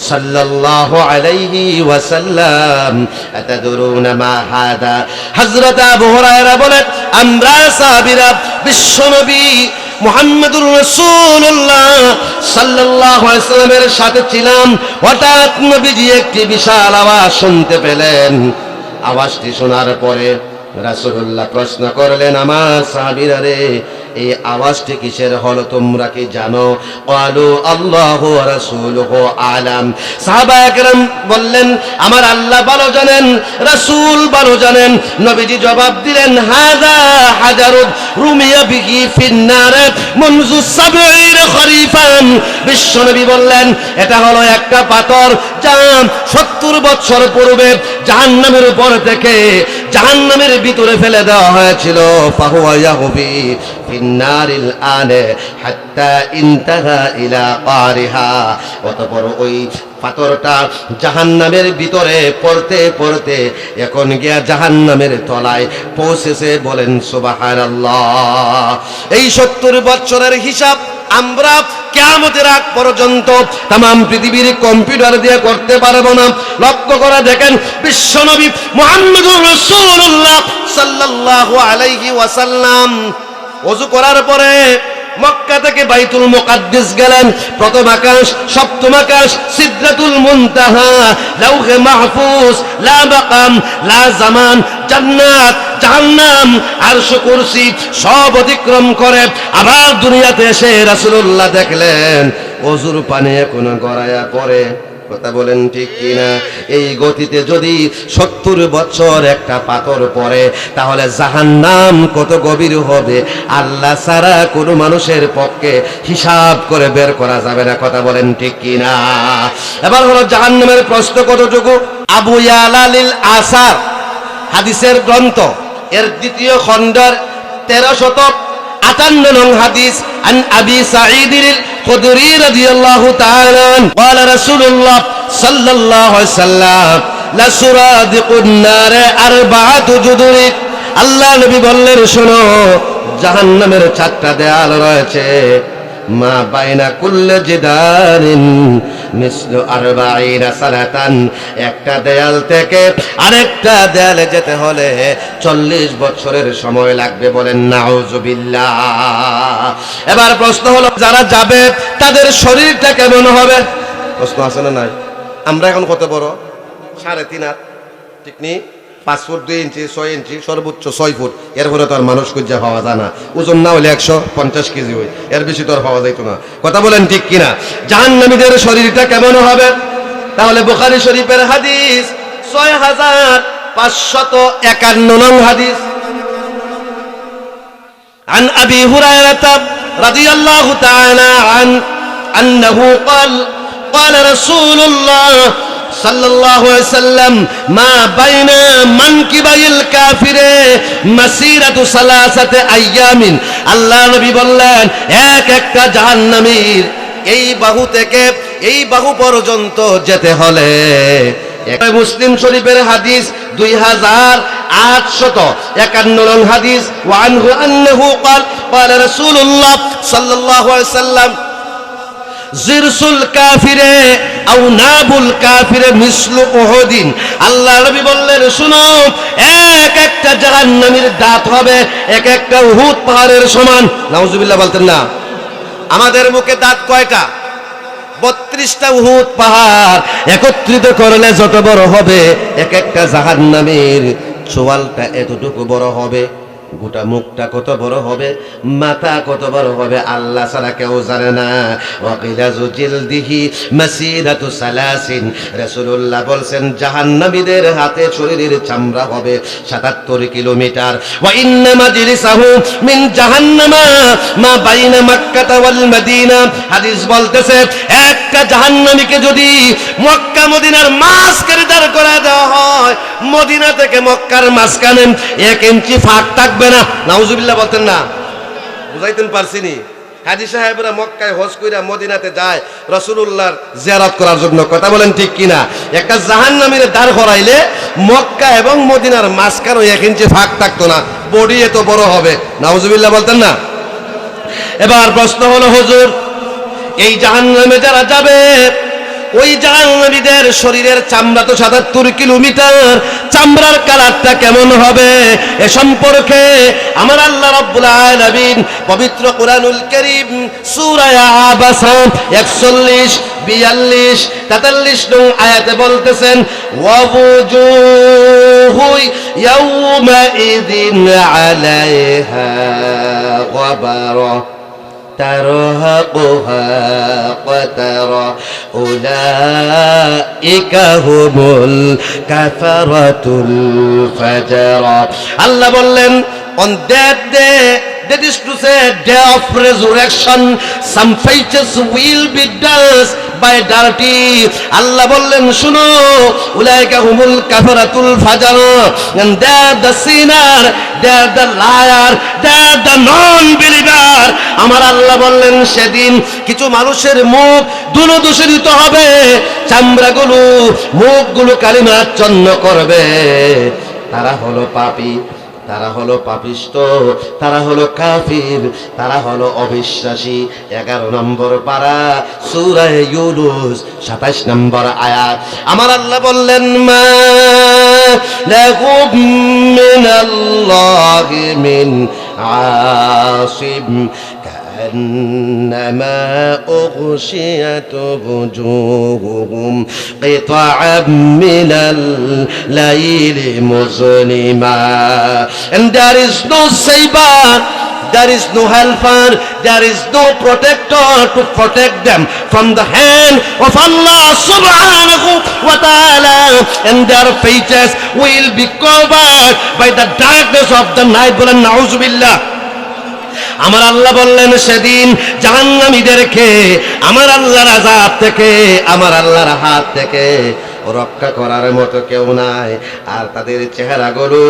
صلى الله عليه وسلم أتدرون ما هذا؟ حضرت أبو هريرة বলেন, আমরা সাহাবীরা বিশ্বনবী মুহাম্মদুর রাসূলুল্লাহ সাল্লাল্লাহু আলাইহি ওয়াসাল্লামের সাথে ছিলাম। হঠাৎ নবীজি একটি বিশাল আওয়াজ শুনতে পেলেন। আওয়াজটি শোনার পরে রাসূলুল্লাহ প্রশ্ন করলেন, আমার সাহাবীরা রে, এই আওয়াজটি কিসের হলো তোমরা কি জানো? ক্বালু আল্লাহু ওয়া রাসূলুহু আলাম। সাহাবায়ে কেরাম বললেন, আমার আল্লাহ ভালো জানেন, রাসূল ভালো জানেন। নবীজি জবাব দিলেন, হাযা হাজারুন রুমিয়া বিহি ফিন্নার মুনযু 70 খরিফান। বিশ্বনবী বললেন, এটা হলো একটা পাথর যা 70 বছর পূর্বে জাহান্নামের উপর থেকে জাহান্নামের ভিতরে ফেলে দেওয়া হয়েছিল। ফাহুয়া ইয়াহবি ফিন্নারিল আনে হাত্তা ইনতাহা ইলা কারিহা। অতঃপর ওই পাথরটা জাহান্নামের ভিতরে পড়তে পড়তে এখন গিয়া জাহান্নামের তলায় পৌঁছেছে। বলেন সুবহানাল্লাহ। এই 70 বছরের হিসাব আমরা কিয়ামতের আগ পর্যন্ত तमाम পৃথিবীর কম্পিউটার দিয়ে করতে পারবো না। লক্ষ্য করে দেখেন, বিশ্বনবী মুহাম্মদুর রাসূলুল্লাহ সাল্লাল্লাহু আলাইহি ওয়াসাল্লাম ওযু করার পরে মক্কা থেকে বাইতুল মুকাদ্দাস গেলেন। প্রথম আকাশ, সপ্তম আকাশ, সিদরাতুল মুনতাহা, লাউহে মাহফুজ, লা মাকাম, লা জামান, জান্নাত, জাহান্নাম, আরশ, কুরসি সব অতিক্রম করে আবার দুনিয়াতে এসে রাসূলুল্লাহ দেখলেন ওযুর পানি এখনো গড়ায়া পড়ে। কথা বলেন ঠিক কিনা? এই গতিতে যদি 70 বছর একটা পাথর পড়ে, তাহলে জাহান্নাম কত গভীর হবে আল্লাহ ছাড়া কোনো মানুষের পক্ষে হিসাব করে বের করা যাবে না। কথা বলেন ঠিক কিনা? এবার হলো জাহান্নামের প্রস্থ কতটুকু? আবু ইয়ালালিল আসার হাদিসের গ্রন্থ এর 2য় খণ্ডের 1358 নং হাদিস। আন আবি সাঈদিল খুদরি রাদিয়াল্লাহু তাআলা قال رسول الله صلى الله عليه وسلم لا سرادق النار 4 جدر। আল্লাহ নবী বললেন, শোনো, জাহান্নামের 4টা দেয়াল রয়েছে। মা বাইনা কুল্লি জিদারিন মিসলু 40 সানাতান। একটা দেয়াল থেকে আরেকটা দেয়ালে যেতে হলে 40 বছরের সময় লাগবে। বলেন নাউজুবিল্লাহ। এবার প্রশ্ন হলো, যারা যাবে তাদের শরীরটা কেমন হবে? প্রশ্ন আছে না নাই? আমরা এখন কত বড়? 3.5 হাত, ঠিক নেই? 5 ফুট 2 ইঞ্চি, 6 ইঞ্চি, সর্বোচ্চ 6 ফুট। এরপরে তো আর মানুষ খুঁজে পাওয়া যায় না। ওজন না হলে 150 কেজি হয়, এর বেশি তো আর পাওয়া যাইতো না। কথা বলেন ঠিক কিনা? জাহান্নামীদের শরীরটা কেমন হবে? তাহলে বুখারী শরীফের হাদিস 6551 নং হাদিস। আন আবি হুরায়রা রাদিয়াল্লাহু তাআলা আন্নাহু قال رسول الله صلى الله عليه وسلم ما بين منكبي الكافر مسيرة ثلاثة أيام আল্লাহ নবী বললেন এক একটা জাহান্নামীর এই বাহু থেকে এই বাহু পর্যন্ত যেতে হলে মুসলিম শরীফের হাদিস 2851 নং হাদিস ওয়ানহু আন্নাহু قال رسول الله صلى الله عليه وسلم জিরসুল কাফিরে আও নাবুল কাফিরে মিসলু উহুদিন আল্লাহ নবী বললেন শুনো এক একটা জাহান্নামীর দাঁত হবে এক একটা উহুদ পাহাড়ের সমান নাউজুবিল্লাহ বলতেন না আমাদের মুখে দাঁত কয়টা 32টা উহুদ পাহাড় একত্রিত করলে যত বড় হবে এক একটা জাহান্নামীর চোয়ালটা এতটুকু বড় হবে গোটা মুখটা কত বড় হবে মাথা কত বড় হবে আল্লাহ ছাড়া কেউ জানে না ওয়াকিলাজু জিলদিহি মাসিরাতু সালাসিন রাসূলুল্লাহ বলছেন জাহান্নামীদের হাতে শরীরের চামড়া হবে 77 কিলোমিটার ওয়া ইন্না মাজলিসাহু মিন জাহান্নামা মা বাইনা মক্কা ওয়াল মদিনা হাদিস বলতেছে একটা জাহান্নামীকে যদি মক্কা মদিনার মাঝখানে দাঁড় করায় দেওয়া হয় মদিনা থেকে মক্কার মাঝখানে 1 ইঞ্চি ফাঁক থাকবে না নাউজুবিল্লাহ বলতেন না বুঝাইতেন পারছিনি হাজী সাহেবরা মক্কায় হজ কইরা মদিনাতে যায় রাসূলুল্লাহর জিয়ারত করার জন্য কথা বলেন ঠিক কিনা একটা জাহান্নামীর দাঁড় করাইলে মক্কা এবং মদিনার মাঝখানে 1 ইঞ্চি ফাঁক থাকতো না বডি এত বড় হবে নাউজুবিল্লাহ বলতেন না এবার প্রশ্ন হলো হুজুর এই জাহান্নামে যারা যাবে ওই জাহান্নামীদের শরীরের চামড়া তো 77 কিলোমিটার চামড়ার কালারটা কেমন হবে এ সম্পর্কে আমার আল্লাহ রাব্বুল আলামিন পবিত্র কোরআনুল কারীম সূরা আবাসা 41 42 43 নং আয়াতে বলতেছেন ওয়াবুজুহু ইয়াউমাইযিন আলাইহা গাবারা ترهقها قترا أولئك هم الكفرة الفجرة الله বললেন on that day that is to say day of resurrection some faces will be dust by dirty Allah বললেন শুনো উলাইকা হুমুল কাফারাতুল ফাজর and they are the sinner they are the liar they are the non believer আমার আল্লাহ বললেন সেদিন কিছু মানুষের মুখ দুর্দূষিত হবে চামড়াগুলো মুখগুলো কালিমাচ্ছন্ন করবে তারা হলো পাপী তারা হলো পাপিষ্ট তারা হলো কাফির তারা হলো অবিশ্বাসী 11 নম্বর পারা সূরা ইউনূস 27 নম্বর আয়াত আমার আল্লাহ বললেন মা লাকুম মিনাল্লাহি মিন Asim كأنما أغشيت وجوههم قطعا من الليل مظلما and there is no savior there is no helper there is no protector to protect them from the hand of Allah subhanahu wa ta'ala and their faces will be covered by the darkness of the night বলেন নাউজুবিল্লাহ আমার আল্লাহ বললেন সেদিন জাহান্নামীদেরকে আমার আল্লাহর আযাব থেকে আমার আল্লাহর হাত থেকে রক্ষা করার মতো কেউ নাই আর তাদের চেহারাগুলো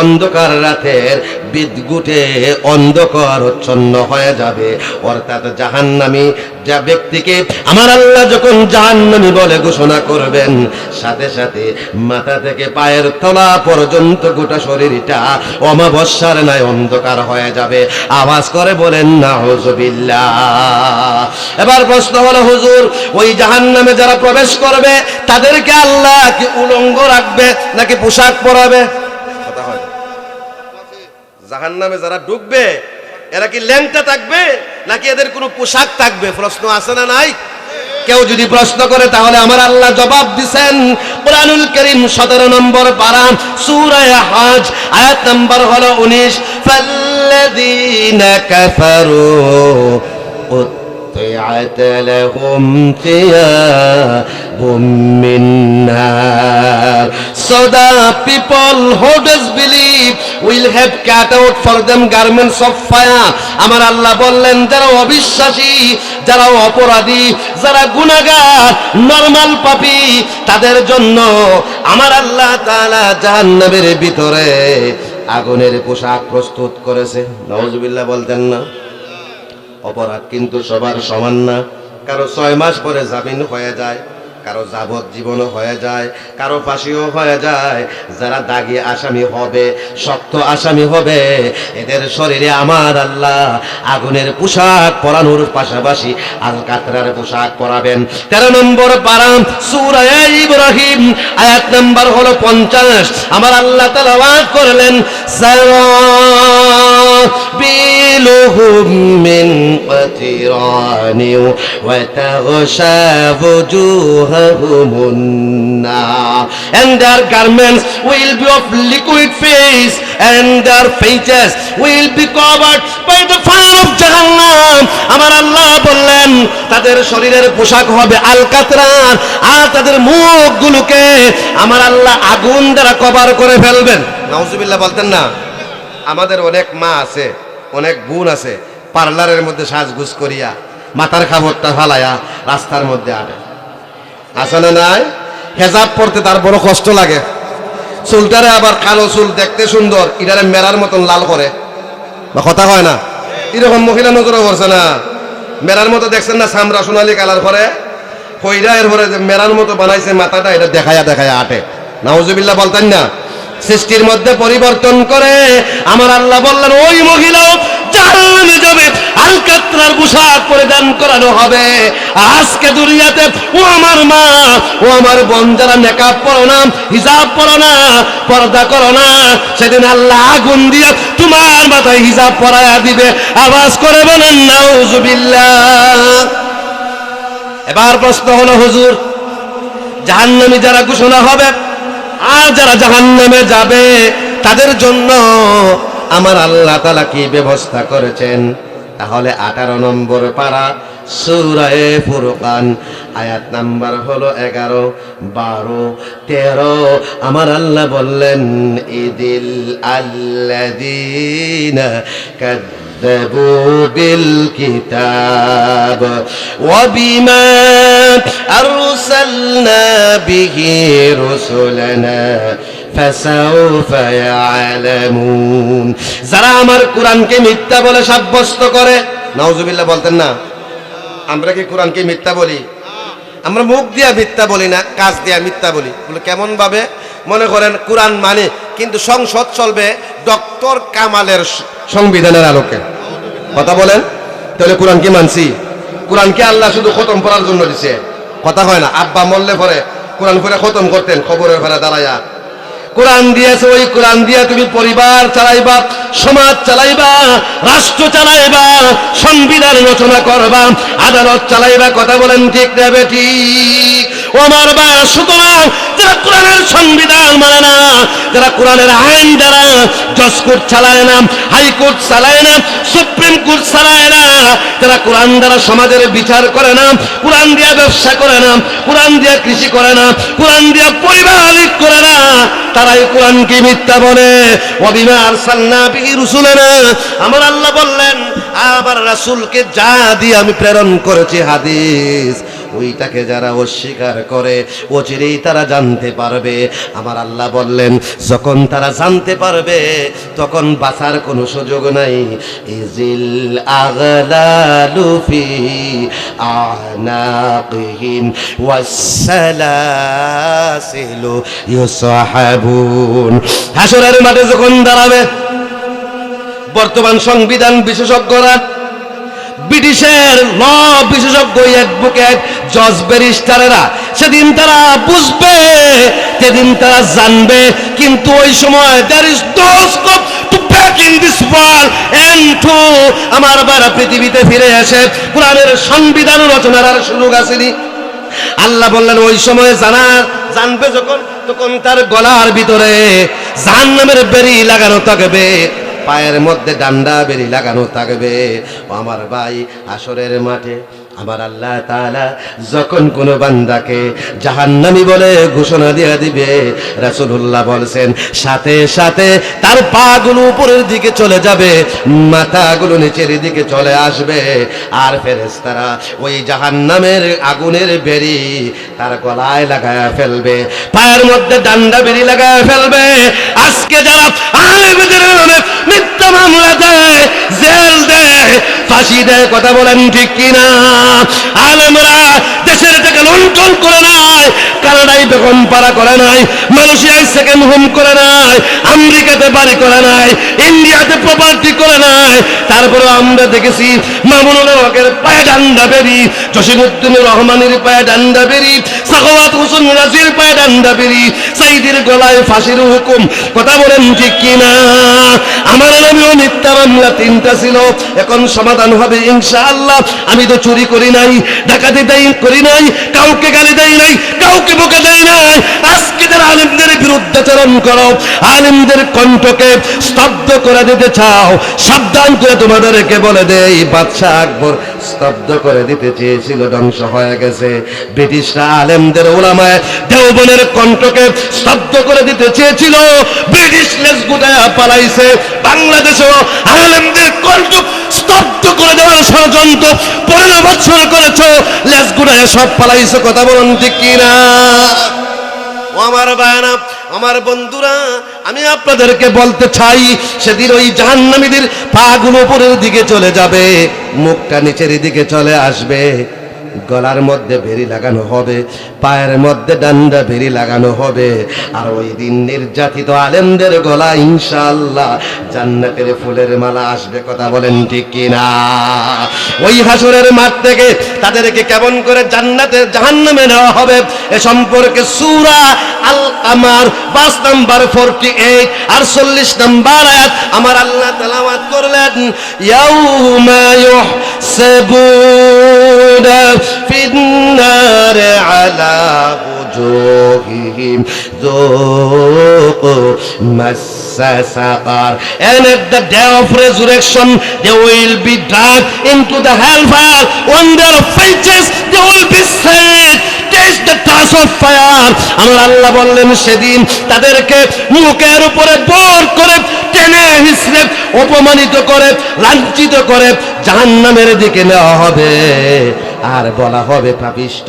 অন্ধকার রাতের বিদ্যুতে অন্ধকারচ্ছন্ন হয়ে যাবে অর্থাৎ জাহান্নামী যা ব্যক্তিকে আমার আল্লাহ যখন জাহান্নামী বলে ঘোষণা করবেন সাথে সাথে মাথা থেকে পায়ের তলা পর্যন্ত গোটা শরীরটা অমাবস্যার ন্যায় অন্ধকার হয়ে যাবে আওয়াজ করে বলেন নাউজুবিল্লাহ এবার প্রশ্ন হলো হুজুর ওই জাহান্নামে যারা প্রবেশ করবে তাদেরকে আল্লাহ কি উলঙ্গ রাখবে নাকি পোশাক পরাবে কথা হয় জাহান্নামে যারা ঢুকবে এরা কি ল্যাংটা থাকবে নাকি এদের কোনো পোশাক থাকবে প্রশ্ন আছে না নাই কেউ যদি প্রশ্ন করে তাহলে আমার আল্লাহ জবাব দিবেন কোরআনুল কারীম 17 নম্বর পারা সূরা হজ আয়াত নম্বর হলো 19 ফাল্লাযীনা কাফারু قطعت لهم ثياب من نار. So the people who disbelieve will have cut out for them garments of fire. আমার আল্লাহ বললেন যারা অবিশ্বাসী, যারা অপরাধী, যারা গুনাহগার, নরমাল পাপী, তাদের জন্য আমার আল্লাহ তাআলা জাহান্নামের ভিতরে আগুনের পোশাক প্রস্তুত করেছে। নাউজুবিল্লাহ বলতেন না? অপরাধ কিন্তু সবার সমান না। কারো 6 মাস পরে জামিন হয়ে যায়, কারো যাবজ্জীবন হয়ে যায়, কারো ফাঁসিও হয়ে যায়। যারা দাগী আসামি হবে, শক্ত আসামি হবে, এদের শরীরে আমার আল্লাহ আগুনের পোশাক পরানোর পাশাপাশি আল কাতরার পোশাক পরাবেন। 13 নম্বর পারা সূরা ইব্রাহিম আয়াত নাম্বার হলো 50। আমার আল্লাহ তেলাওয়াত করলেন সারাবিলুহুম মিন قطران وتغشى وجوههم النار and their garments will be of liquid phase and their faces will be covered by the fire of Jahannam. আমার আল্লাহ বললেন তাদের শরীরের পোশাক হবে আল কাতরান, আর তাদের মুখগুলোকে আমার আল্লাহ আগুন দ্বারা কভার করে ফেলবেন। নাউজুবিল্লাহ বলতেন না? আমাদের অনেক মা আছে, অনেক বোন আছে, পার্লারের মধ্যে সাজগুজ করিয়া মাথার খাবারটা ফালাইয়া রাস্তার মধ্যে আনে, আছে না নাই? হেজাব পড়তে তার বড় কষ্ট লাগে, চুলটারে আবার কালো চুল দেখতে সুন্দর, ইটারে মেরার মতন লাল করে, বা কথা হয় না? এরকম মহিলা নজরে পড়ছে না? মেরার মতো দেখছেন না, সামরা সোনালি কালার করে কইরা এরপরে মেরার মতো বানাইছে মাথাটা, এটা দেখায়া দেখায়া আটে। নাউজুবিল্লাহ বলতেন না? সৃষ্টির মধ্যে পরিবর্তন করে আমার আল্লাহ বললেন ওই মহিলাও জাহান্নামে যাবে, আল কাতরার পোশাক পরিধান করানো হবে। আজকে দুনিয়াতে ও আমার মা, ও আমার বোন, যারা নেকাব পরো না, হিজাব পরো না, পর্দা করো না, সেদিন আল্লাহ আগুন দিয়ে তোমার মাথায় হিজাব পরায়া দিবে। আওয়াজ করে বলেন নাউজুবিল্লাহ। এবার প্রশ্ন হলো হুজুর, জাহান্নামী যারা ঘোষণা হবে আর যারা জাহান্নামে যাবে তাদের জন্য আমার আল্লাহ তাআলা কি ব্যবস্থা করেছেন? তাহলে 18 নম্বর পারা সূরা ফুরকান আয়াত নাম্বার হলো 11, 12, 13। আমার আল্লাহ বললেন ইদিল আল্লাযীনা كذبوا بالكتاب وبما أرسلنا به رسلنا فسوف يعلمون। যারা আমার কোরআনকে মিথ্যা বলে সাব্যস্ত করে, নাউজুবিল্লাহ বলতেন না? আমরা কি কোরআনকে মিথ্যা বলি? আমরা মুখ দিয়া মিথ্যা বলি না, কাজ দিয়া মিথ্যা বলি। বলে কেমন ভাবে? মনে করেন কোরআন মানে, কিন্তু সংসদ চলবে ডক্টর কামালের সংবিধানের আলোকে। কথা বলেন, তাহলে কোরআন কি মানছি? কোরআনকে আল্লাহ শুধু খতম করার জন্য দিছে, কথা হয় না? আব্বা মরলে পরে কোরআন করে খতম করতেন খবরের ফেরা দাঁড়াইয়া। কোরআন দিয়েছে, ওই কোরআন দিয়ে তুমি পরিবার চালাইবা, সমাজ চালাইবা, রাষ্ট্র চালাইবা, সংবিধান রচনা করবা, আদালত চালাইবা। কথা বলেন ঠিক না বেঠিক? ও আমার বা, সুতরাং যারা কোরআনের সংবিধান মানে না, যারা কোরআনের আইন দ্বারা জজ কোর্ট চালায় না, হাইকোর্ট চালায় না, সুপ্রিম কোর্ট চালায় না, যারা কোরআন দ্বারা সমাজের বিচার করে না, কোরআন দিয়ে ব্যবসা করে না, কোরআন দিয়ে কৃষি করে না, কোরআন দিয়ে পরিবার করে না, তারাই কোরআনকে মিথ্যা বলে। ওয়াবিমা আরসালনা বিহি রাসূলানা, আমার আল্লাহ বললেন আমার রাসূলকে যা দিয়ে আমি প্রেরণ করেছি হাদিস, ওইটাকে যারা অস্বীকার করে অচিরেই তারা জানতে পারবে। আমার আল্লাহ বললেন যখন তারা জানতে পারবে তখন বাঁচার কোনো সুযোগ নাই। ইজিল আগলালু ফি আনাকিহিম ওয়াসসালাসিলু ইউসহাবুন। হাসরের মাঠে যখন দাঁড়াবে বর্তমান সংবিধান বিশেষজ্ঞরা, ব্রিটিশের ল বিশেষজ্ঞ, অ্যাডভোকেট, জজ, ব্যারিস্টারেরা, সেদিন তারা বুঝবে, সেদিন তারা জানবে। কিন্তু ওই সময় there is no scope to back in this world and to আমার বারা পৃথিবীতে ফিরে এসে কোরআনের সংবিধান রচনার আর সুযোগ আসেনি। আল্লাহ বললেন ওই সময় জানবে যখন, তখন তার গলার ভিতরে জাহান্নামের বেড়ি লাগানো থাকবে, পায়ের মধ্যে ডান্ডা বেরি লাগানো থাকবে। আমার ভাই, হাসরের মাঠে আমার আল্লাহ তাআলা যখন কোন বান্দাকে জাহান্নামী বলে ঘোষণা দিয়ে দিবে, রাসূলুল্লাহ বলেন সাথে সাথে তার পাগুলো উপরের দিকে চলে যাবে, মাথাগুলো নিচের দিকে চলে আসবে, আর ফেরেশতারা ওই জাহান্নামের আগুনের বেড়ি তার গলায় লাগায় ফেলবে, পায়ের মধ্যে ডান্ডা বেড়ি লাগায় ফেলবে। আজকে যারা আলেমদের নামে মিথ্যা মামলা দেয়, জেল দেয়, ফাঁসি দেয়, কথা বলেন ঠিক কিনা? আলেমরা দেশের টাকা লুণ্ঠন করে নাই, কানাডায় বেগম পাড়া করে নাই, মালয়েশিয়ায় সেকেন্ড হোম করে নাই, আমেরিকাতে বাড়ি করে নাই, ইন্ডিয়াতে প্রপার্টি করে নাই। তারপরে আমরা দেখেছি মামুনুল হকের পায়ে ডান্ডা বেরি, জসিমউদ্দিনুর রহমানের পায়ে ডান্ডা বেরি, সাখাওয়াত হোসেন রাজির পায়ে ডান্ডা বেরি, সাইদির গলায় ফাঁসির হুকুম, কথা বলেন ঠিক কিনা? আমার নামেও মিথ্যা মামলা 3টা ছিল, এখন সমাধান হবে ইনশাআল্লাহ। আমি তো চুরি করি নাই, ডাকাতি করি নাই, কাউকে গালি দেই নাই, কাউকে বোকা দেই নাই। আজকে যারা আলেমদের বিরুদ্ধাচরণ করো, আলেমদের কণ্ঠকে স্তব্ধ করে দিতে চাও, সাবধান করে তোমাদেরকে বলে দেই, বাদশাহ আকবর স্তব্ধ করে দিতে চেয়েছিল, ধ্বংস হয়ে গেছে। ব্রিটিশরা আলেমদের ওলামায়ে দেওবনের কণ্ঠকে স্তব্ধ করে দিতে চেয়েছিল, ব্রিটিশ লেজ গুটায়া পালাইছে। বাংলাদেশেও আলেমদের কণ্ঠ স্তব্ধ করে দেওয়ার ষড়যন্ত্র 15 বছর করেছ, লেজ গুটায়া সব পালাইছে, কথা বলুন ঠিক কিনা? ও আমার বায়না, আমার বন্ধুরা, আমি আপনাদেরকে বলতে চাই, সেদিন ওই জাহান্নামীদের পাগুলো উপরের দিকে চলে যাবে, মুখটা নিচের দিকে চলে আসবে, গলার মধ্যে বেরি লাগানো হবে, পায়ের মধ্যে ডান্ডা বেরি লাগানো হবে, আর ওই দিন নির্যাতিত আলেমদের গলা ইনশাআল্লাহ জান্নাতের ফুলের মালা আসবে, কথা বলেন ঠিক কিনা? ওই হাসরের মাঠ থেকে তাদেরকে কেমন করে জান্নাতে জাহান্নামে নেওয়া হবে এ সম্পর্কে সূরা আল কামার 5 নাম্বার 48 আর 40 নাম্বার আয়াত আমার আল্লাহ তেলাওয়াত করলেন, ইয়াউমা ইউহসাবুনা ফিন্নার আলা wujuhihim dhuqu massa saqar, and at the day of resurrection they will be dragged into the hellfire, on their faces they will be said, taste the touch of fire. আমার আল্লাহ বললেন সেদিন তাদেরকে মুখের উপরে বোর করে টেনে হিসড়ে অপমানিত করে লাঞ্ছিত করে জাহান্নামের দিকে নেওয়া হবে, আর বলা হবে, পাপিষ্ঠ,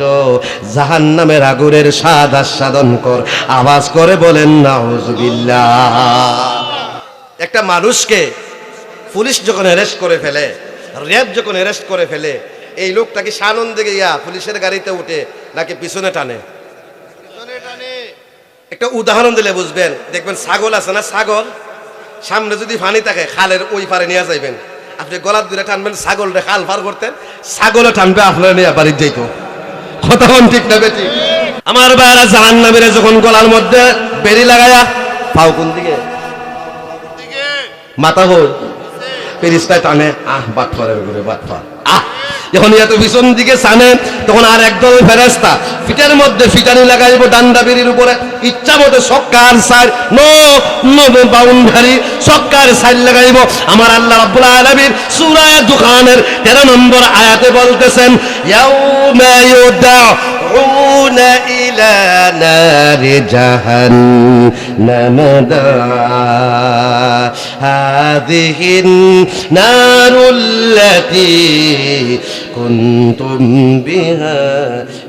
জাহান্নামের আগুনের স্বাদ আস্বাদন কর। আওয়াজ করে বলেন নাউজুবিল্লাহ। একটা মানুষকে পুলিশ যখন অ্যারেস্ট করে ফেলে, র্যাব যখন অ্যারেস্ট করে ফেলে, এই লোকটাকে সানন্দে গিয়া পুলিশের গাড়িতে উঠে নাকি পিছনে টানে? একটা উদাহরণ দিলে বুঝবেন। দেখবেন ছাগল আছে না, ছাগল সামনে যদি পানি থাকে খালের ওই পারে নিয়ে যাইবেন, আপনি গলার দূরে টানবেন, ছাগলটা খাল পার করতেন, ছাগলও টানবে আপনার নিয়ে বাড়ির যাইতো, কথা ঠিক না বেটি? আমার বাইরা জাহান্নামীর যখন গলার মধ্যে বেরি লাগায়া, পাও কোন দিকে? মাথা হল পেরিস্তায় টানে, বাট পারের ঘুরে বাট পা, যখন এত ভীষণ দিকে টানে তখন আর একদল ফেরেশতা ফিটের মধ্যে ফিটানি লাগাইব ডান্ডা বেরির উপরে, ইচ্ছা মতো সক্কার সাইড নো বাউন্ডারি সক্কার সাইড লাগাইব। আমার আল্লাহ রাব্বুল আলামিন সূরা দুখানের 13 নম্বর আয়াতে বলতেছেন, ইয়াউমা ইউদাউনা ইলা নারি জাহান্নাম হাযিহিন নারুল্লাতী কুনতুম বিহা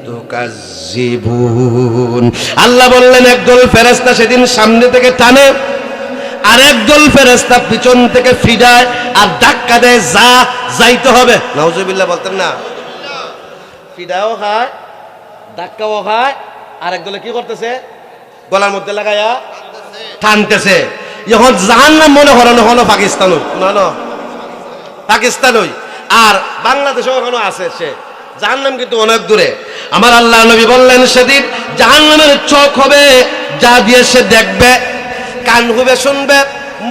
তুকাজ্জিবুন। আল্লাহ বললেন একদল ফেরেশতা সেদিন সামনে থেকে টানে, আর একদল ফেরেশতা পিছন থেকে ফিডায় আর ধাক্কা দেয়, যাইতে হবে। নাউজুবিল্লাহ বলতেন না? ফিডাও খায়, ধাক্কাও খায়, আর একদলে কি করতেছে? গলার মধ্যে লাগায়া টানতেছে। এখন জাহান্নাম মনে হরানো হলো পাকিস্তান, পাকিস্তান আর বাংলাদেশও এখনো আছে, সে জাহান্নাম কিন্তু অনেক দূরে। আমার আল্লাহ নবী বললেন সেদিন জাহান্নামের চোখ হবে যা দিয়ে সে দেখবে, কান হবে শুনবে,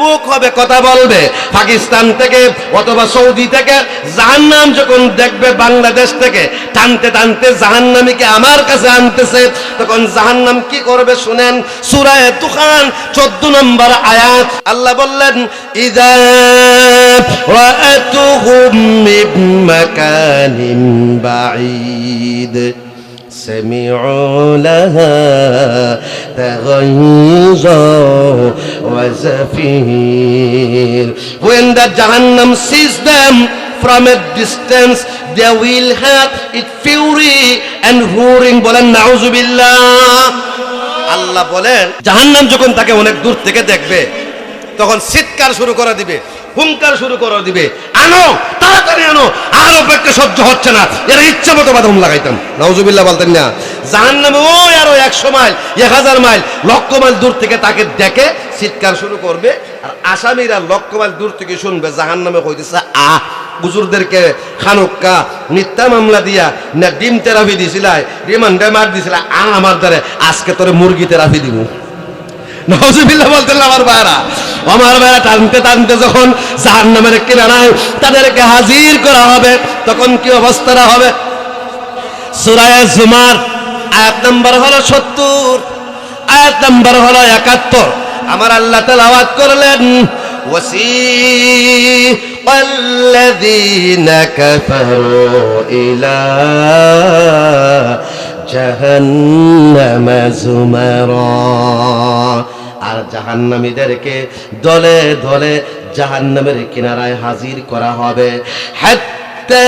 মুখ হবে, কথা বলবে। পাকিস্তান থেকে অথবা সৌদি থেকে জাহান্নাম যখন দেখবে বাংলাদেশ থেকে টানতে টানতে জাহান্নামীকে আমার কাছে আনতেছে, তখন জাহান্নাম কি করবে শুনেন। সূরা দুখান 14 নম্বর আয়াত আল্লাহ বললেন, ইযা রাআতুহুম মিন মাকানিন বাঈদ سمعوا لها تغيظا وزفير. When the Jahannam sees them from a distance, they will have it fury and roaring. বলেন নাউজুবিল্লাহ। আল্লাহ বলেন জাহান্নাম যখন তাকে অনেক দূর থেকে দেখবে, তখন চিৎকার শুরু করে দিবে, হুঙ্কার শুরু করে দিবে, আনো, তাড়াতাড়ি আনো, আর অপেক্ষা সহ্য হচ্ছে না। এরা ইচ্ছা মতো বাদাম লাগাইতাম, নাউজুবিল্লাহ বলতেন না। জাহান্নামে ওই আরো 100 মাইল, 1000 মাইল, লক্ষ মাইল দূর থেকে তাকে দেখে চিৎকার শুরু করবে। আর আসামিরা লক্ষ মাইল দূর থেকে শুনবে জাহান্নামে কইতেছে হুজুরদেরকে খানুক্কা মিথ্যা মামলা দিয়া না ডিম থেরাপি দিছিলাই, রিমান্ডে মার দিছিলা, আমার দ্বারে আজকে তোরে মুরগি থেরাপি দিব। নাউজুবিল্লাহ বলতেন আমার ভাইরা। আমার ভাইরা টানতে টানতে যখন জাহান্নামের কিনারায় তাদেরকে হাজির করা হবে, তখন কি অবস্থাটা হবে? সূরা জুমার আয়াত নাম্বার হলো 70, আয়াত নাম্বার হলো 71। আমার আল্লাহ তেলাওয়াত করলেন, ওয়াসিকাল্লাযীনা কাফারু ইলা জাহান্নামা যুমারা। আর জাহান্নামীদেরকে দলে দলে জাহান্নামের কিনারায় হাজির করা হবে। হাত্তা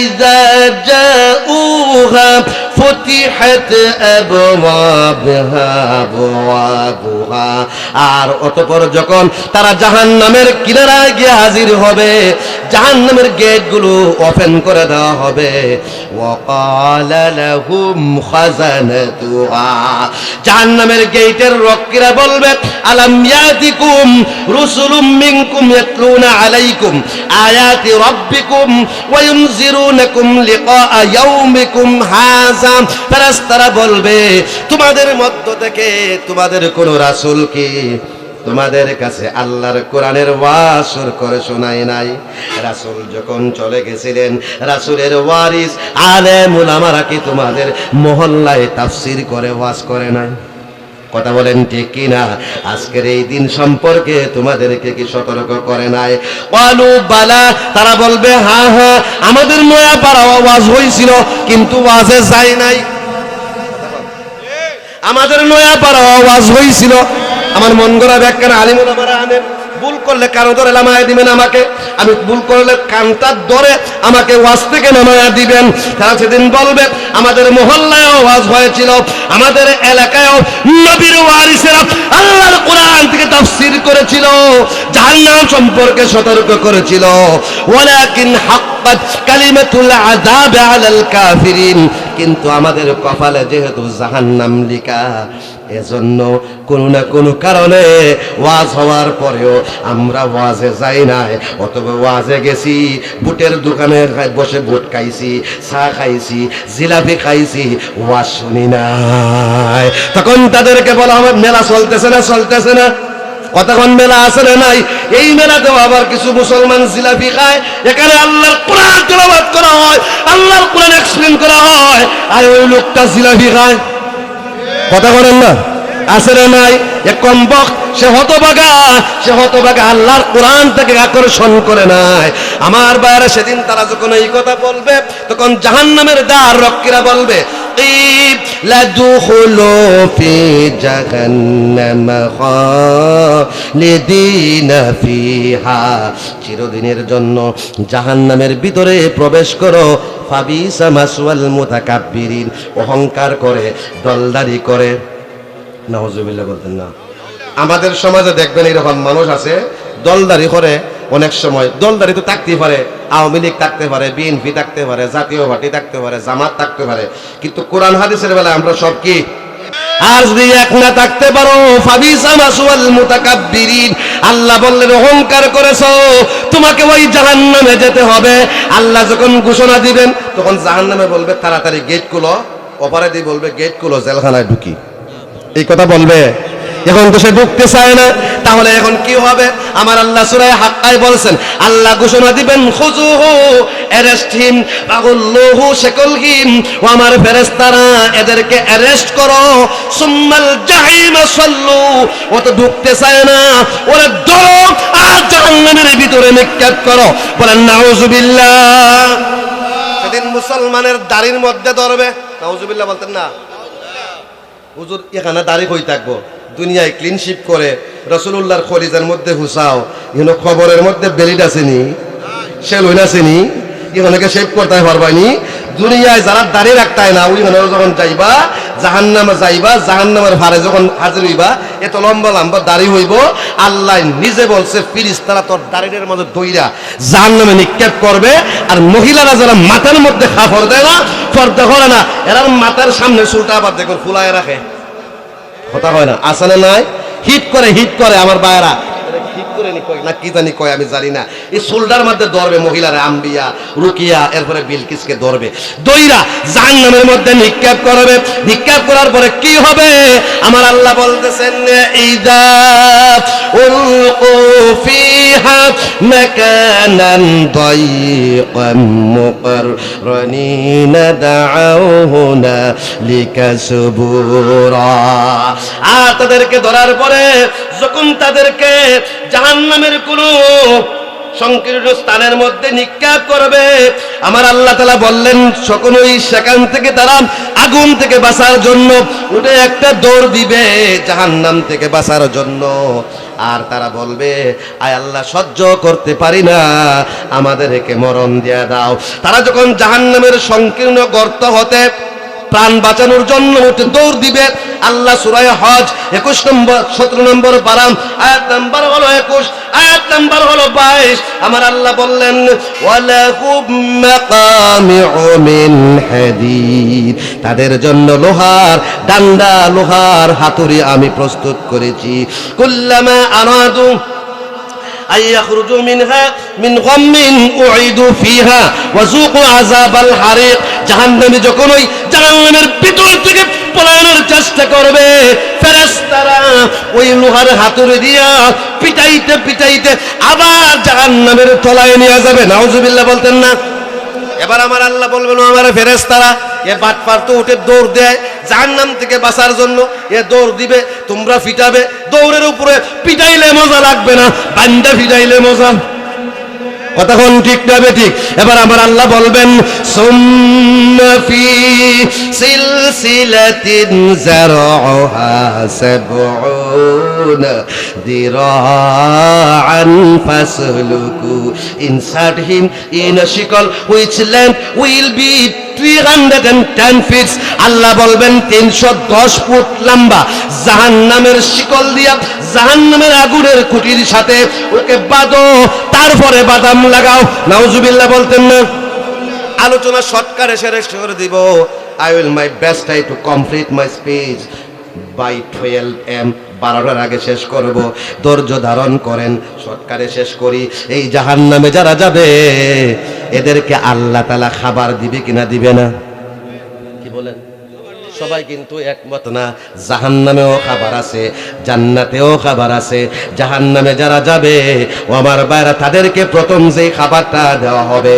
ইযা জাউহা ফুতিহাত আবওয়াবুহা। আর অতঃপর যখন তারা জাহান্নামের কিনারায় গিয়ে হাজির হবে, জাহান্নামের গেটগুলো ওপেন করে দেওয়া হবে। ওয়াকালা লাহুম খাজানাতুহা। জাহান্নামের গেটের রক্ষীরা বলবে, আলাম ইয়াতিকুম রুসুলুম মিনকুম ইয়াতলুনা আলাইকুম আয়াতি রাব্বিকুম ওয়া ইউনজিরুনাকুম লিকা ইয়াউমিকুম হাযা। ফেরেশতারা বলবে, তোমাদের মধ্য থেকে তোমাদের কোন রাসূল কি তোমাদের কাছে আল্লাহর কোরআনের ওয়াজ করে শোনায় নাই? রাসূল যখন চলে গেছিলেন, রাসূলের ওয়ারিস আলেম উলামারা কি তোমাদের মহল্লায় তাফসীর করে ওয়াজ করে নাই? কথা বলেন ঠিক কিনা? আজকের এই দিন সম্পর্কে তোমাদেরকে কি সতর্ক করে নাই? ক্বালু বালা। তারা বলবে, হ্যাঁ হ্যাঁ, আমাদের নয়া পাড়া ওয়াজ হয়েছিল, কিন্তু ওয়াজে যাই নাই। আমাদের নয়া পাড়া ওয়াজ হয়েছিল, আমার মন গড়া ব্যাখ্যা আলিম ওলামারা আনেন। ভুল করলে কারো ধরে নামায় দিবেন আমাকে, আমি ভুল করলে কানটার ধরে আমাকে ওয়াজ থেকে নামায়া দিবেন। তারা সেদিন বলবে, আমাদের মহল্লায়ও ওয়াজ হয়েছিল, আমাদের এলাকায়ও নবীর ওয়ারিসেরা আল্লাহর কোরআন থেকে তাফসীর করেছিল, জাহান্নাম সম্পর্কে সতর্ক করেছিল। ওয়ালাকিন হাক্কাত কালিমাতুল আযাব আলাল কাফিরিন। কিন্তু আমাদের কপালে যেহেতু জাহান্নাম লিখা, এজন্য কোনো না কোনো কারণে ওয়াজ হওয়ার পরেও আমরা ওয়াজে যাই নাই, অথবা ওয়াজে গেছি, বুটের দোকানে বসে বুট খাইছি, চা খাইছি, জিলাপি খাইছি, ওয়াজ শুনি নাই। তখন তাদেরকে বলা হবে, মেলা চলতেছে না, চলতেছে না? কতক্ষণ মেলা আছে না নাই? এই মেলাতেও আবার কিছু মুসলমান জিলাপি খায়, এখানে আল্লাহর কোরআন তেলাওয়াত করা হয়, আল্লাহর কোরআন এক্সপ্লেন করা হয়, আর ওই লোকটা জিলাপি খায়। কথা বলেন না? আছে না নাই? এ কমবক, সে হতভাগা আল্লাহর কোরআন থেকে আকর্ষণ করে নাই। আমার বাইরে সেদিন তারা যখন এই কথা বলবে, তখন জাহান্নামের দ্বার রক্ষীরা বলবে, লাদুখুলু ফি জাহান্নাম খালিদিনা ফিহা। চিরদিনের জন্য জাহান্নামের ভিতরে প্রবেশ করো। ফাবিসা মাসওয়াল মুতাকাব্বিরিন। অহংকার করে, দলদারি করে। নাউজুবিল্লাহ বলতেন না। আমাদের সমাজে দেখবেন এরকম মানুষ আছে, দলদারি করে। অনেক সময় দলদারি তো থাকতেই পারে, আওয়ামী লীগ থাকতে পারে, বিএনপি থাকতে পারে, জাতীয় পার্টি থাকতে পারে, জামাত থাকতে পারে, কিন্তু কোরআন হাদিসের বেলায় আমরা সব কি? আর যদি এক না থাকতে পারো, ফাবিসা মাসওয়াল মুতাকাব্বিরিন। আল্লাহ বললেন, অহংকার করেছো, তোমাকে ওই জাহান্নামে যেতে হবে। আল্লাহ যখন ঘোষণা দিবেন, তখন জাহান্নামে বলবে, তাড়াতাড়ি গেট খুলো। অপরাধী বলবে, গেট খুলো, জেলখানায় ঢুকি। এই কথা বলবে। এখন তো সে ঢুকতে চায় না, তাহলে এখন কি হবে? আমার আল্লাহ সূরা হাক্কায় বলছেন, আল্লাহ ঘোষণা দিবেন, খুযুহু, অ্যারেস্ট হিম, ফাগুল্লুহু, শেকল হিম, ও আমার ফেরেশতারা এদেরকে অ্যারেস্ট করো, সুম্মাল জাহিম সাল্লু, ও তো ঢুকতে চায় না, ওরে ধরো আর জাহান্নামের ভিতরে নিক্ষেপ করো। বলেন নাউযুবিল্লাহ। সেদিন মুসলমানের দাড়ির মধ্যে ধরবে, নাউযুবিল্লাহ বলতেন না? হুজুর এখানে দাড়ি কই থাকবো, দুনিয়ায় ক্লিনশিপ করে রাসূলুল্লাহর খলিজার মধ্যে হুসাও, ইনো খবরের মধ্যে বেলিট আসেনি, সেলুন আসেনি, ইহনাকে শেভ করতে পারবানি। দুনিয়ায় যারা দাড়ি রাখতায় না, ওই যখন যাইবা জাহান্নামে যাইবা, জাহান্নামের ভারে যখন হাজির হইবা, এত লম্বা লম্বা দাড়ি হইব, আল্লাহ নিজে বলছে ফিরিস্তারা তোর দাড়ির মধ্যে দইরা জাহান্নামে নিক্ষেপ করবে। আর মহিলারা যারা মাথার মধ্যে কাপড় দেয় না, পর্দা করে না, এরা মাথার সামনে চুলটা আবার দেখুন ফুলায় রাখে, কথা হয় না, আসলে নাই, হিট করে আমার বায়রা হিট করে নি কয় না কি জানি কয়, আমি জানি না। এই শোল্ডার মধ্যে ধরবে মহিলারা, আম্বিয়া, রুকিয়া, এরপরে বিলকিসকে ধরবে, দইরা জাহান্নামের মধ্যে নিক্ষেপ করবে। নিক্ষেপ করার পরে কি হবে? আমার আল্লাহ বলতেছেন, ইযা উলকু ফিহা মাকানান দায়িকাম মুকাররানিনা দাউ হুনালিকা সুবুরা। আর তাদেরকে ধরার পরে যখন তাদেরকে জাহান্নামের কোন সংকীর্ণ স্থানের মধ্যে নিক্ষেপ করবে, আমার আল্লাহ তাআলা বললেন সকলেই সেখান থেকে তারা আগুন থেকে বাঁচার জন্য উঠে একটা দৌড় দিবে জাহান্নাম থেকে বাঁচার জন্য। আর তারা বলবে, আয় আল্লাহ সহ্য করতে পারি না, আমাদেরকে মরণ দিয়ে দাও। তারা যখন জাহান্নামের সংকীর্ণ গর্ত হতে প্রাণ বাঁচানোর জন্য উঠে দৌড় দিবে, আল্লাহ সূরা হজ 21 নম্বর 17 নম্বর পারা আয়াত নাম্বার হলো 21, আয়াত নাম্বার হলো 22। আমার আল্লাহ বললেন, ওয়ালাহুম মাকামিউ মিন হাদিদ, তাদের জন্য লোহার ডান্ডা, লোহার হাতুড়ি আমি প্রস্তুত করেছি। কুল্লামা আরাদু আইয়াখরুজু মিনহা মিন গাম্মিন উইদু ফিহা ওয়াযুকু আযাবাল হারিক, জাহান্নামী যখন ওই জাহান্নামের ভিতর থেকে পলানোর চেষ্টা করবে, ফেরেশতারা ওই লোহার হাতুড়ি দিয়া পিটাইতে পিটাইতে আবার জাহান্নামের তলায় নিয়ে যাবে। নাউযুবিল্লাহ বলতেন না? এবার আমার আল্লাহ বলবেন, আমার ফেরেশতারা এ বাটপার তো উঠে দৌড় দেয় জাহান্নাম থেকে বাঁচার জন্য, এ দৌড় দিবে, তোমরা ফিটাবে, দৌড়ের উপরে পিটাইলে মজা লাগবে না, বান্দা ফিটাইলে মজা। কতক্ষণ ঠিক না ঠিক? এবার আমার আল্লাহ বলবেন, সুম্মা ফি সিলসিলাতিন যারউহা সাবউনা দিরাআন ফাসলুকু ইনসার্ট হিম ইন আ শিকল which length will be 310 feet। আল্লাহ বলবেন 310 ফুট লম্বা জাহান্নামের শিকল দিয়া জাহান্নামের আগুনের খুঁটির সাথে ওকে বাঁধো, তারপরে বাদাম লাগাও। নাউযুবিল্লাহ বলতেন না? আলোচনা শর্টকাটে শেষ করে দিব। I will my best try to complete my speech by 12 am, 12টার আগে শেষ করব। ধৈর্য ধারণ করেন, শর্টকাটে শেষ করি। এই জাহান্নামে যারা যাবে এদেরকে আল্লাহ তাআলা খাবার দিবে কিনা দিবে না? কি বলেন? সবাই কিন্তু একমত না। জাহান্নামেও খাবার আছে, জান্নাতেও খাবার আছে। জাহান্নামে যারা যাবে ও আমার ভাইরা, তাদেরকে প্রথম যে খাবারটা দেওয়া হবে,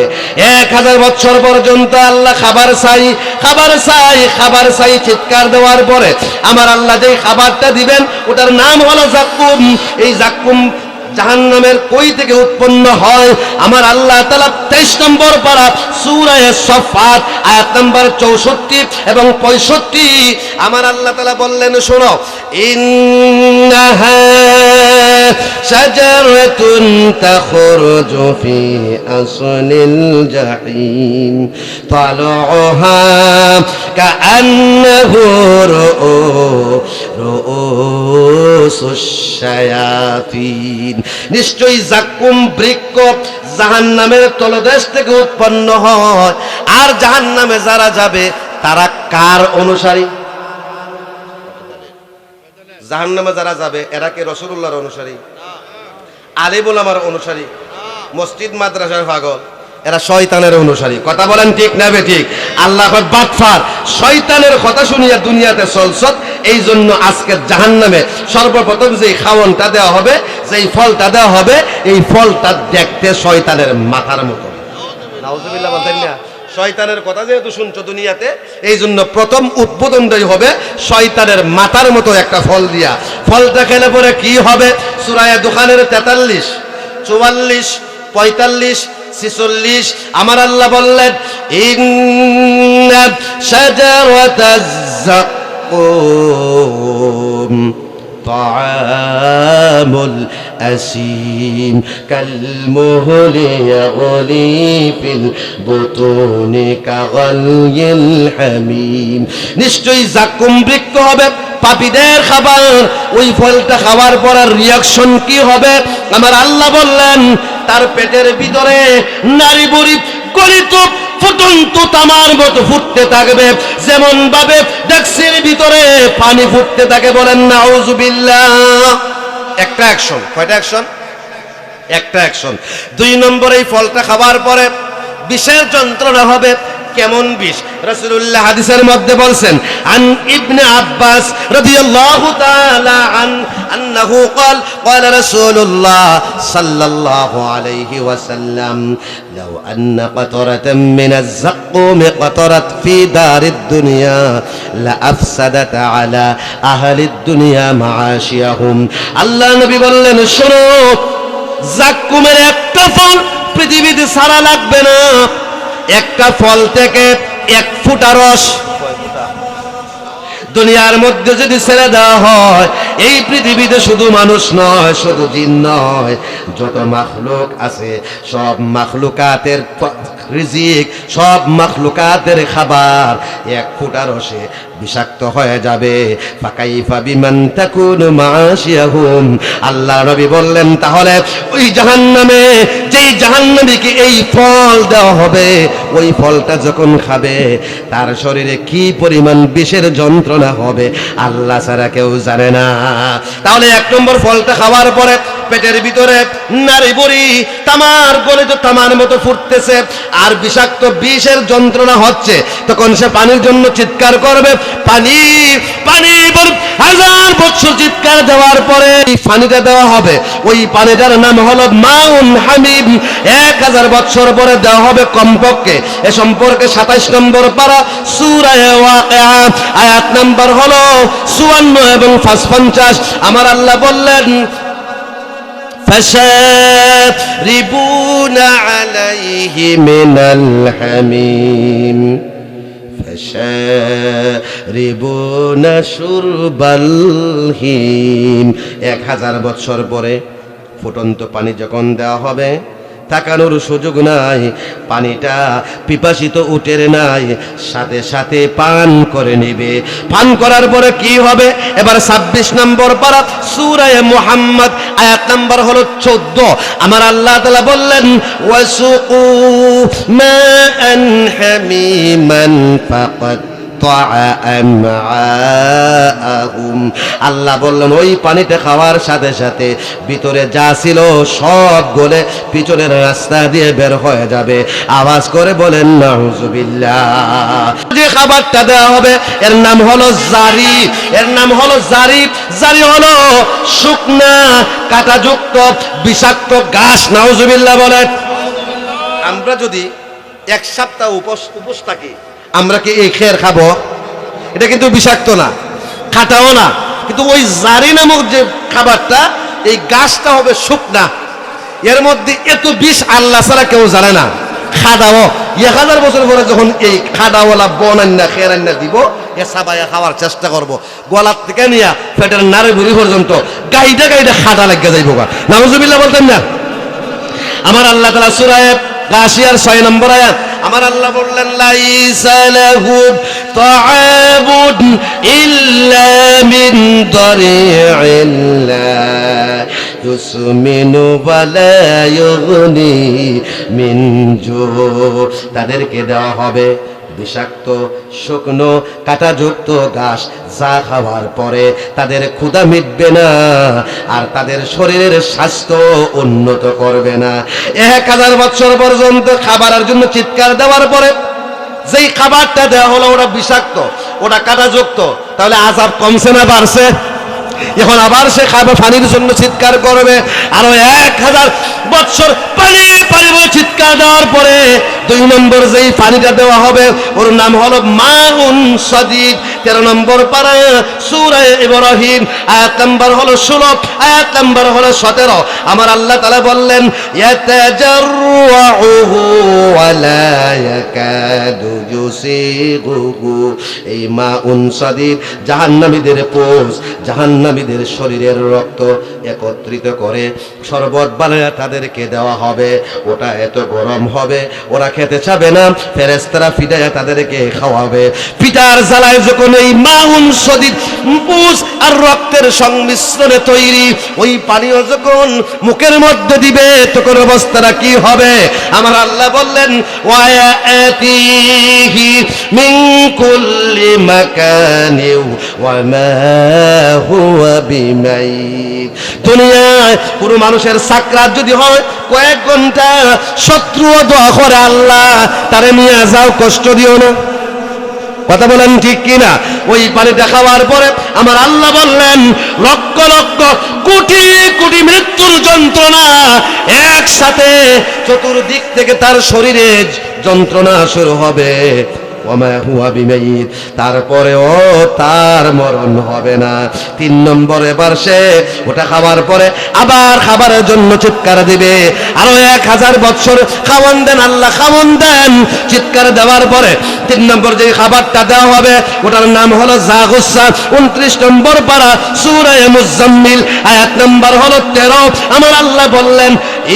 1000 বছর পর্যন্ত আল্লাহ খাবার চাই, খাবার চাই, খাবার চাই চিৎকার দেওয়ার পরে আমার আল্লাহ যে খাবারটা দিবেন ওটার নাম হলো জাক্কুম। এই জাক্কুম জাহান্নামের কই থেকে উৎপন্ন হয়? আমার আল্লাহ তাআলা 23 নম্বর পারা সূরা সাফফাত আয়াত নাম্বার 64 এবং 65 আমার আল্লাহ তাআলা বললেন, শোনো, ইন্নাহা শাজারাতুন তাখরুজু ফি আসলিল জাহিম তালউহা কাআন্নাহু রুউসুশ শায়াতিন। নিশ্চয়ই জাক্কুম বৃক্ষ জাহান্নামের তলদেশ থেকে উৎপন্ন হয়। আর জাহান্নামে যারা যাবে তারা কার অনুসারী? জাহান্নামে যারা যাবে এরা কি রাসূলুল্লাহর অনুসারী? আলিম উলামার অনুসারী? মসজিদ মাদ্রাসার পাগল? এরা শয়তানের অনুসারী। কথা বলেন ঠিক না বে ঠিক? আল্লাহ কয় বাটফার, শয়তানের কথা শুনিয়া দুনিয়াতে চলছত, এই জন্য আজকে জাহান্নামে সর্বপ্রথম যে খাওয়ানটা দেওয়া হবে, যেই ফলটা দেওয়া হবে, এই ফলটা দেখতে শয়তানের মাথার মতো। নাউজুবিল্লাহ বলতেন না? শয়তানের কথা যেহেতু শুনছো দুনিয়াতে, এই জন্য প্রথম উদ্বোধনটাই হবে শয়তানের মাথার মতো একটা ফল দিয়া। ফলটা খেলে পরে কি হবে? সূরা দুখানের 43, 44, 45, 46 আমার আল্লাহ বললেন, ইন্না শাজারাতাজ যাক্কুম তাআমুল আসিম কালমুহলি ইয়াগলি ফিল বুতুনি কাগালিল হামিম। নিশ্চয়ই যাক্কুম বৃক্ষ হবে, পাপীদের খাবার। ওই ফলটা খাওয়ার পর রিয়াকশন কি হবে? আমার আল্লাহ বললেন, তার পেটের ভিতরে নারী বুড়ি গলিত ফুটন্ত তামার মতো ফুটতে থাকবে, যেমন ভাবে ডেক্সির ভিতরে পানি ফুটতে থাকে। বলেন নাউজুবিল্লাহ। একটা অ্যাকশন। কয়টা অ্যাকশন? একটা অ্যাকশন। 2 নম্বর, এই ফলটা খাবার পরে বিষের যন্ত্রণা হবে। কেমন বিষ? রাসূলুল্লাহ হাদিসের মধ্যে বলছেন, আন ইবনে আব্বাস রাদিয়াল্লাহু তাআলা আন্নাহু قال قال رسول الله صلى الله عليه وسلم لو ان قطرة من الزقوم قطرت في دار الدنيا لافسدت على اهل الدنيا معاشيهم। আল্লাহ নবী বললেন, শোনো, যাক্কুমের একটা ফল পৃথিবীতে সারা লাগবে না। একটা ফল থেকে 1 ফোঁটা রস দুনিয়ার মধ্যে যদি ছেড়ে দেওয়া হয়, এই পৃথিবীতে শুধু মানুষ নয়, শুধু জিন নয়, যত মাখলুক আছে সব মাখলুকাতের রিজিক, সব মাখলুকাতের খাবার 1 ফোঁটা রসে বিষাক্ত হয়ে যাবে। ফাকাইফা বিমান তাকুনু মাশিয়াহুম। আল্লাহ নবী বললেন, তাহলে ওই জাহান্নামে, যেই জাহান্নামীকে এই ফল দেওয়া হবে, ওই ফলটা যখন খাবে তার শরীরে কি পরিমাণ বিষের যন্ত্রণা হবে আল্লাহ ছাড়া কেউ জানে না। তাহলে 1 নম্বর, ফলটা খাওয়ার পরে পেটের ভিতরে নারী বুড়ি তামার গলিত তামার মতো ফুটতেছে আর বিষাক্ত বিষের যন্ত্রণা হচ্ছে, তখন সে পানির জন্য চিৎকার করবে, পানি পানি। 1000 বছর চিৎকার দেওয়ার পরে এই পানিটা দেওয়া হবে। ওই পানিটার নাম হলো মাউন হামিম। 1000 বছর পরে দেওয়া হবে কমপক্ষে। এ সম্পর্কে 27 নম্বর পারা সূরা ওয়াকিয়া আয়াত নাম্বার হলো 54 এবং 55। আমার আল্লাহ বললেন, فشاربون عليه من الحميم فشاربون شرب الهيم। 1000 বছর পরে ফুটন্ত পানি যখন দেওয়া হবে, তাকানোর সুযোগ নাই, পানিটা পিপাসিত উটের নাই, সাথে সাথে পান করে নেবে। পান করার পরে কি হবে? এবার 26 নম্বর পারা সূরা মুহাম্মদ আয়াত নাম্বার হলো 14। আমার আল্লাহ তাআলা বললেন, ওয়াসুকু মাআন হামিমান ফাকাত আল্লাহ বললেন, ওই পানিটা খাওয়ার সাথে সাথে ভিতরে যা ছিল সব গলে পিছনের রাস্তা দিয়ে বের হয়ে যাবে। আওয়াজ করে বলেন নাউজুবিল্লাহ। যে খাবারটা দেওয়া হবে এর নাম হলো জারি, এর নাম হলো জারি। জারি হলো শুকনা কাঁটাযুক্ত বিষাক্ত ঘাস। নাউজুবিল্লাহ বলেন। আমরা যদি 1 সপ্তাহ উপোস থাকি, আমরা কি এই খের খাবো? এটা কিন্তু বিষাক্ত না, খাটাও না, কিন্তু ওই জারি নামক যে খাবারটা, এই গাছটা হবে শুকনা, এর মধ্যে এত বিষ আল্লাহ ছাড়া কেউ জানে না। খাদাও 1000 বছর পরে যখন এই খাদাওয়ালা বনান্না খেরান্না দিব, এ সাবাইয়া খাওয়ার চেষ্টা করব, গলার থেকে নিয়ে পেটের নাড়ি বুড়ি পর্যন্ত গাইডা গাইডা খাদা লাগিয়ে যাইব। নাউজুবিল্লাহ বলতেন না? আমার আল্লাহ তাআলা সূরা গাশিয়ার 6 নম্বর আয়াত আমার আল্লাহ বললেন, লাইসা লাহু তাআবুন ইল্লা মিন দারি'িল্লা ইউসমিনু ওয়ালা ইউগনি মিন জু। তাদেরকে দেওয়া হবে বিষাক্ত শুকনো কাঁটাযুক্ত ঘাস, যা খাওয়ার পরে তাদের ক্ষুধা মিটবে না আর তাদের শরীরের স্বাস্থ্য উন্নত করবে না। 1000 বছর পর্যন্ত খাবারের জন্য চিৎকার দেওয়ার পরে যেই খাবারটা দেওয়া হলো ওটা বিষাক্ত, ওটা কাঁটাযুক্ত, তাহলে আযাব কমছে না বাড়ছে? এখন আবার সে খাবে, পানির জন্য চিৎকার করবে, আরো 1000 বছর পানি পানি বলে চিৎকার দেওয়ার পরে 2 নম্বর যেই পানিটা দেওয়া হবে ওর নাম হলো মাউন সাদিদ। 13 নম্বর পারা সূরা ইব্রাহিম, আয়াত নাম্বার হলো 16, আয়াত নাম্বার হলো 17। আমার আল্লাহ তাআলা বললেন ইয়াতাজাররুহু ওয়া লা ইয়াকাদু ইউসিগুহু। এই মাউন সাদিদ জাহান্নামীদের পোষ, জাহান্নামীদের শরীরের রক্ত একত্রিত করে শরবত বানায় তাদেরকে দেওয়া হবে। ওটা এত গরম হবে ওরা খেতে চাবে না, ফেরেশতারা ফিটায় তাদেরকে খাওয়াবে। পিটার জ্বালায় যখন এই মাউন সদিদ পুষ আর রক্তের সংমিশ্রণে তৈরি ওই পানীয় যখন মুখের মধ্যে দিবে তখন অবস্থাটা কি হবে? আমার আল্লাহ বললেন ওয়ায়াতিহি মিন কুল্লি মাকানি ওয়া মা হুয়া বিমাইত। দুনিয়ায় পুরো মানুষের সাকরাত যদি হয় কয়েক ঘন্টা, শত্রুও দোয়া করে আল্লাহ তারে নিয়ে যাও, কষ্ট দিও না। কথা বলেন ঠিক কিনা? ওই পানিটা খাওয়ার পরে আমার আল্লাহ বললেন লক্ষ লক্ষ কোটি কোটি মৃত্যুর যন্ত্রণা একসাথে চতুর্দিক থেকে তার শরীরে যন্ত্রণা শুরু হবে। ওমা হুয়া বিমাইত, তারপরেও তার মরণ হবে না। 3 নম্বর এবার সে ওটা খাওয়ার পরে আবার খাবারের জন্য চিৎকার দিবে, আরো 1000 বছর খাওয়ান দেন আল্লাহ, খাওয়ান দেন। চিৎকার দেওয়ার পরে 3 নম্বর যে খাবারটা দেওয়া হবে ওটার নাম হলো জাগুসা। 29 নম্বর পারা সূরা মুজাম্মিল, আয়াত নাম্বার হলো 13। আমার আল্লাহ বললেন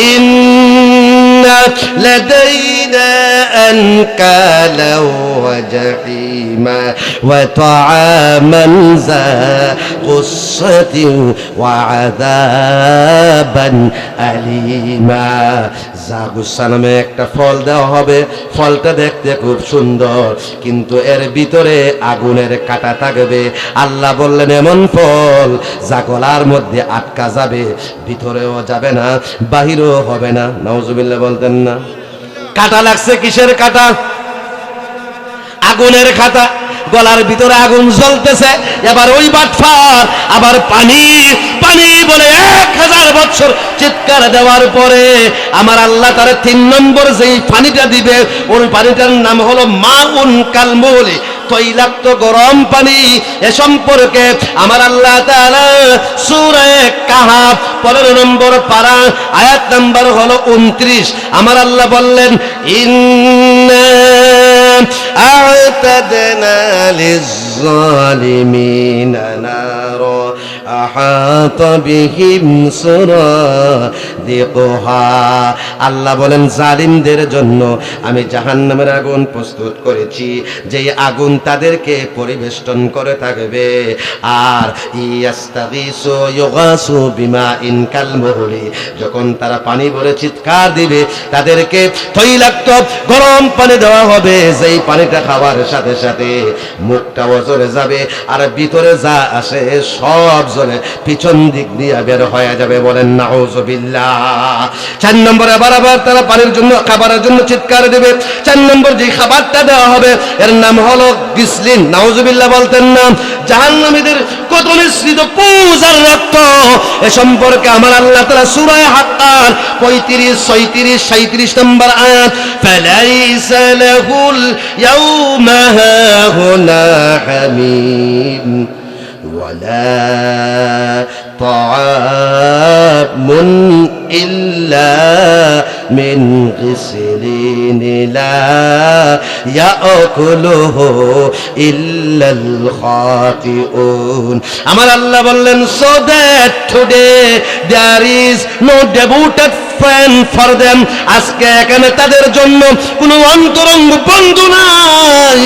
ইন্না লাদাইনা আনকালা وجحيما وطعاما ذا غصة وعذابا أليما। জাগুসা নামে একটা ফল দেওয়া হবে, ফলটা দেখতে খুব সুন্দর কিন্তু এর ভিতরে আগুনের কাঁটা থাকবে। আল্লাহ বললেন এমন ফল যা গলার মধ্যে আটকা যাবে, ভিতরেও যাবে না বাহিরেও হবে না। নাউজুবিল্লাহ বলতেন না? কাঁটা লাগছে, কিসের কাঁটা? আগুনের কাঁটা, গলার ভিতরে আগুন জ্বলতেছে। এবার ওই বাটফার আবার পানি পানি বলে 1000 বছর চিৎকার দেওয়ার পরে আমার আল্লাহ তার 3 নম্বর যেই পানিটা দিবে ওই পানিটার নাম হলো মাউন কালমুলি, তৈলাক্ত গরম পানি। এ সম্পর্কে আমার আল্লাহ তাআলা সূরা কাহাফ 15 নম্বর পারা আয়াত নাম্বার হলো 29। আমার আল্লাহ বললেন ইন্না আ'তাদনা লিয-যালিমিনা নারা আহাতা বিহিম সুরাদিকুহা। আল্লাহ বলেন জালিমদের জন্য আমি জাহান্নামের আগুন প্রস্তুত করেছি, যেই আগুন তাদেরকে পরিবেষ্টন করে থাকবে। আর ইয়াস্তাগীসু ইউগাসু বিমাইন কালমুহলি, যখন তারা পানি ভরে চিৎকার দিবে তাদেরকে তৈলাক্ত গরম পানি দেওয়া হবে, যেই পানিটা খাওয়ার সাথে সাথে মুখটাও জ্বলে যাবে আর ভিতরে যা আসে সব জ্বলে পিছন দিক দিয়ে বের হয়ে যাবে। বলেন নাউজুবিল্লাহ। 4 নম্বরে আবার তারা পানির জন্য খাবারের জন্য চিৎকার দেবে। 4 নম্বর যে খাবারটা দেওয়া হবে এর নাম হলো গিসলিন। নাউজুবিল্লাহ বলতেন না? জাহান্নামীদের কত মিশ্রিত পূজার রক্ত, এ সম্পর্কে আমার আল্লাহ তাআলা সূরা হাক্কার 35, 36, 37 নম্বর আয়াত ফালাইসা লাহুল ইয়াউমা হাহুনা হামীম ওয়ালা তাআমুন ইল্লা মিন গিসলিন লা ইয়াকুলুহু ইল্লাল খাতিউন। আমার আল্লাহ বললেন so that today there is no devoted friend for them. আজকে এখানে তাদের জন্য কোনো অন্তরঙ্গ বন্ধু নাই।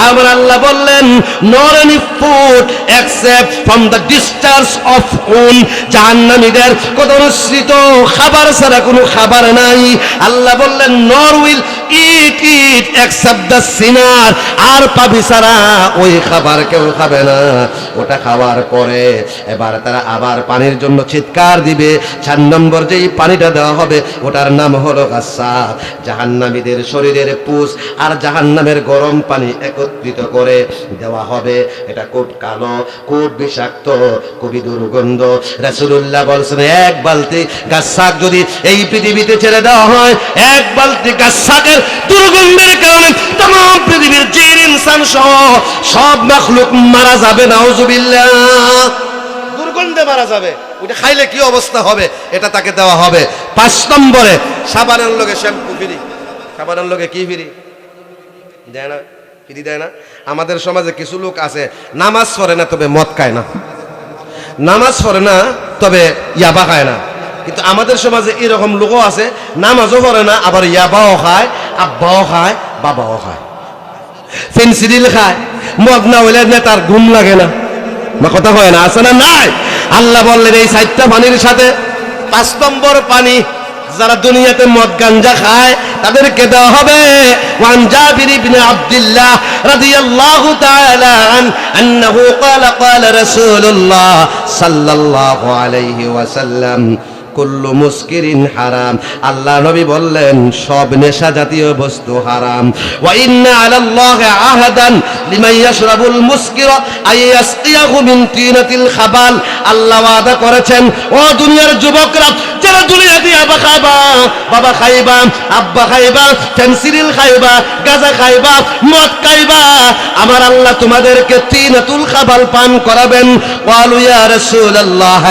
আমার আল্লাহ বললেন not any food except from the discharge of উন। জাহান্নামীদের কত মিশ্রিত খাবার ছাড়া কোনো খাবার নাই। আল্লাহ বললেন নর উইল ইট এক্সেপ্ট দ্য সিনার, আর পাপী ছাড়া ওই খাবার কেউ খাবে না। ওটা খাওয়ার পরে এবার তারা আবার পানির জন্য চিৎকার দিবে। 4 নম্বর যেই পানিটা দেওয়া হবে ওটার নাম হলো গাসসাক। জাহান্নামীদের শরীরের পুষ আর জাহান্নামের গরম পানি একত্রিত করে দেওয়া হবে। এটা খুব কালো, খুব বিষাক্ত, খুবই দুর্গন্ধ। রাসূলুল্লাহ বলছেন এক বালতি গাসসাক যদি এই পৃথিবীতে ছেড়ে দেওয়া হয়, এক বালতি গাসসাকের দুর্গন্ধের কারণে तमाम পৃথিবীর জিন ইনসান সহ সব মাখলুক মারা যাবে। নাউজুবিল্লাহ, দুর্গন্ধে মারা যাবে। ওটা খাইলে কি অবস্থা হবে এটা তাকে দেওয়া হবে। 5 নম্বরে সাবানের লগে শ্যাম্পু ফ্রি। সাবানের লগে কি ফ্রি দেয় না? ফ্রি দেয় না। আমাদের সমাজে কিছু লোক আছে নামাজ পড়ে না তবে মদ খায় না, নামাজ পড়ে না তবে ইয়াবা খায় না। কিন্তু আমাদের সমাজে এরকম লোকও আছে নামাজও পড়ে না আবার ইয়াবাও খায়, আব্বাও খায়, বাবাও খায়, ফেন্সিডিল খায়। মদ না হইলে তার ঘুম লাগে না, কথা হয় না, আছে না? নাই। আল্লাহ বললেন এই 4টা পানির সাথে 5 নম্বর পানি যারা দুনিয়াতে মদ গাঞ্জা খায় তাদেরকে দেওয়া হবে। ওয়ান জাবির ইবনে আব্দুল্লাহ রাদিয়াল্লাহু তাআলা আন্নাহু ক্বালা ক্বালা রাসূলুল্লাহ সাল্লাল্লাহু আলাইহি ওয়াসাল্লাম কুল্লু মুসকিরিন হারাম। আল্লাহ নবী বললেন সব নেশা জাতীয় বস্তু হারাম। ওয়া ইন্না আলাল্লাহি আহাদান লিমান ইয়াশরাবুল মুসকিরা আই ইয়াসকিয়াহু মিন তিনাতিল খাবাল। আল্লাহ ওয়াদা করেছেন ও দুনিয়ার যুবকরা যারা দুনিয়াতে আবা খাইবা, বাবা খাইবা, আব্বা খাইবা, ফেন্সিডিল খাইবা, গাঁজা খাইবা, মদ খাইবা, আমার আল্লাহ তোমাদেরকে তিনাতুল খাবাল পান করাবেন। ক্বালু ইয়া রাসূলুল্লাহ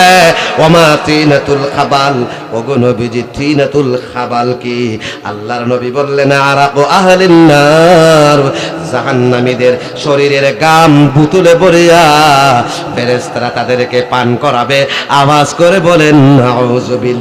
ওয়া মা তিনাতুল খাবাল? ওগো নবীজি তিনাতুল খাবাল কি? আল্লাহর নবী বললেন আরাকু আহলিন নার, জাহান্নামীদের শরীরের গাম বুতুলে ভরিয়া ফেরেশতারা তাদেরকে পান করাবে। আওয়াজ করে বলেন নাউজুবিল্লাহ।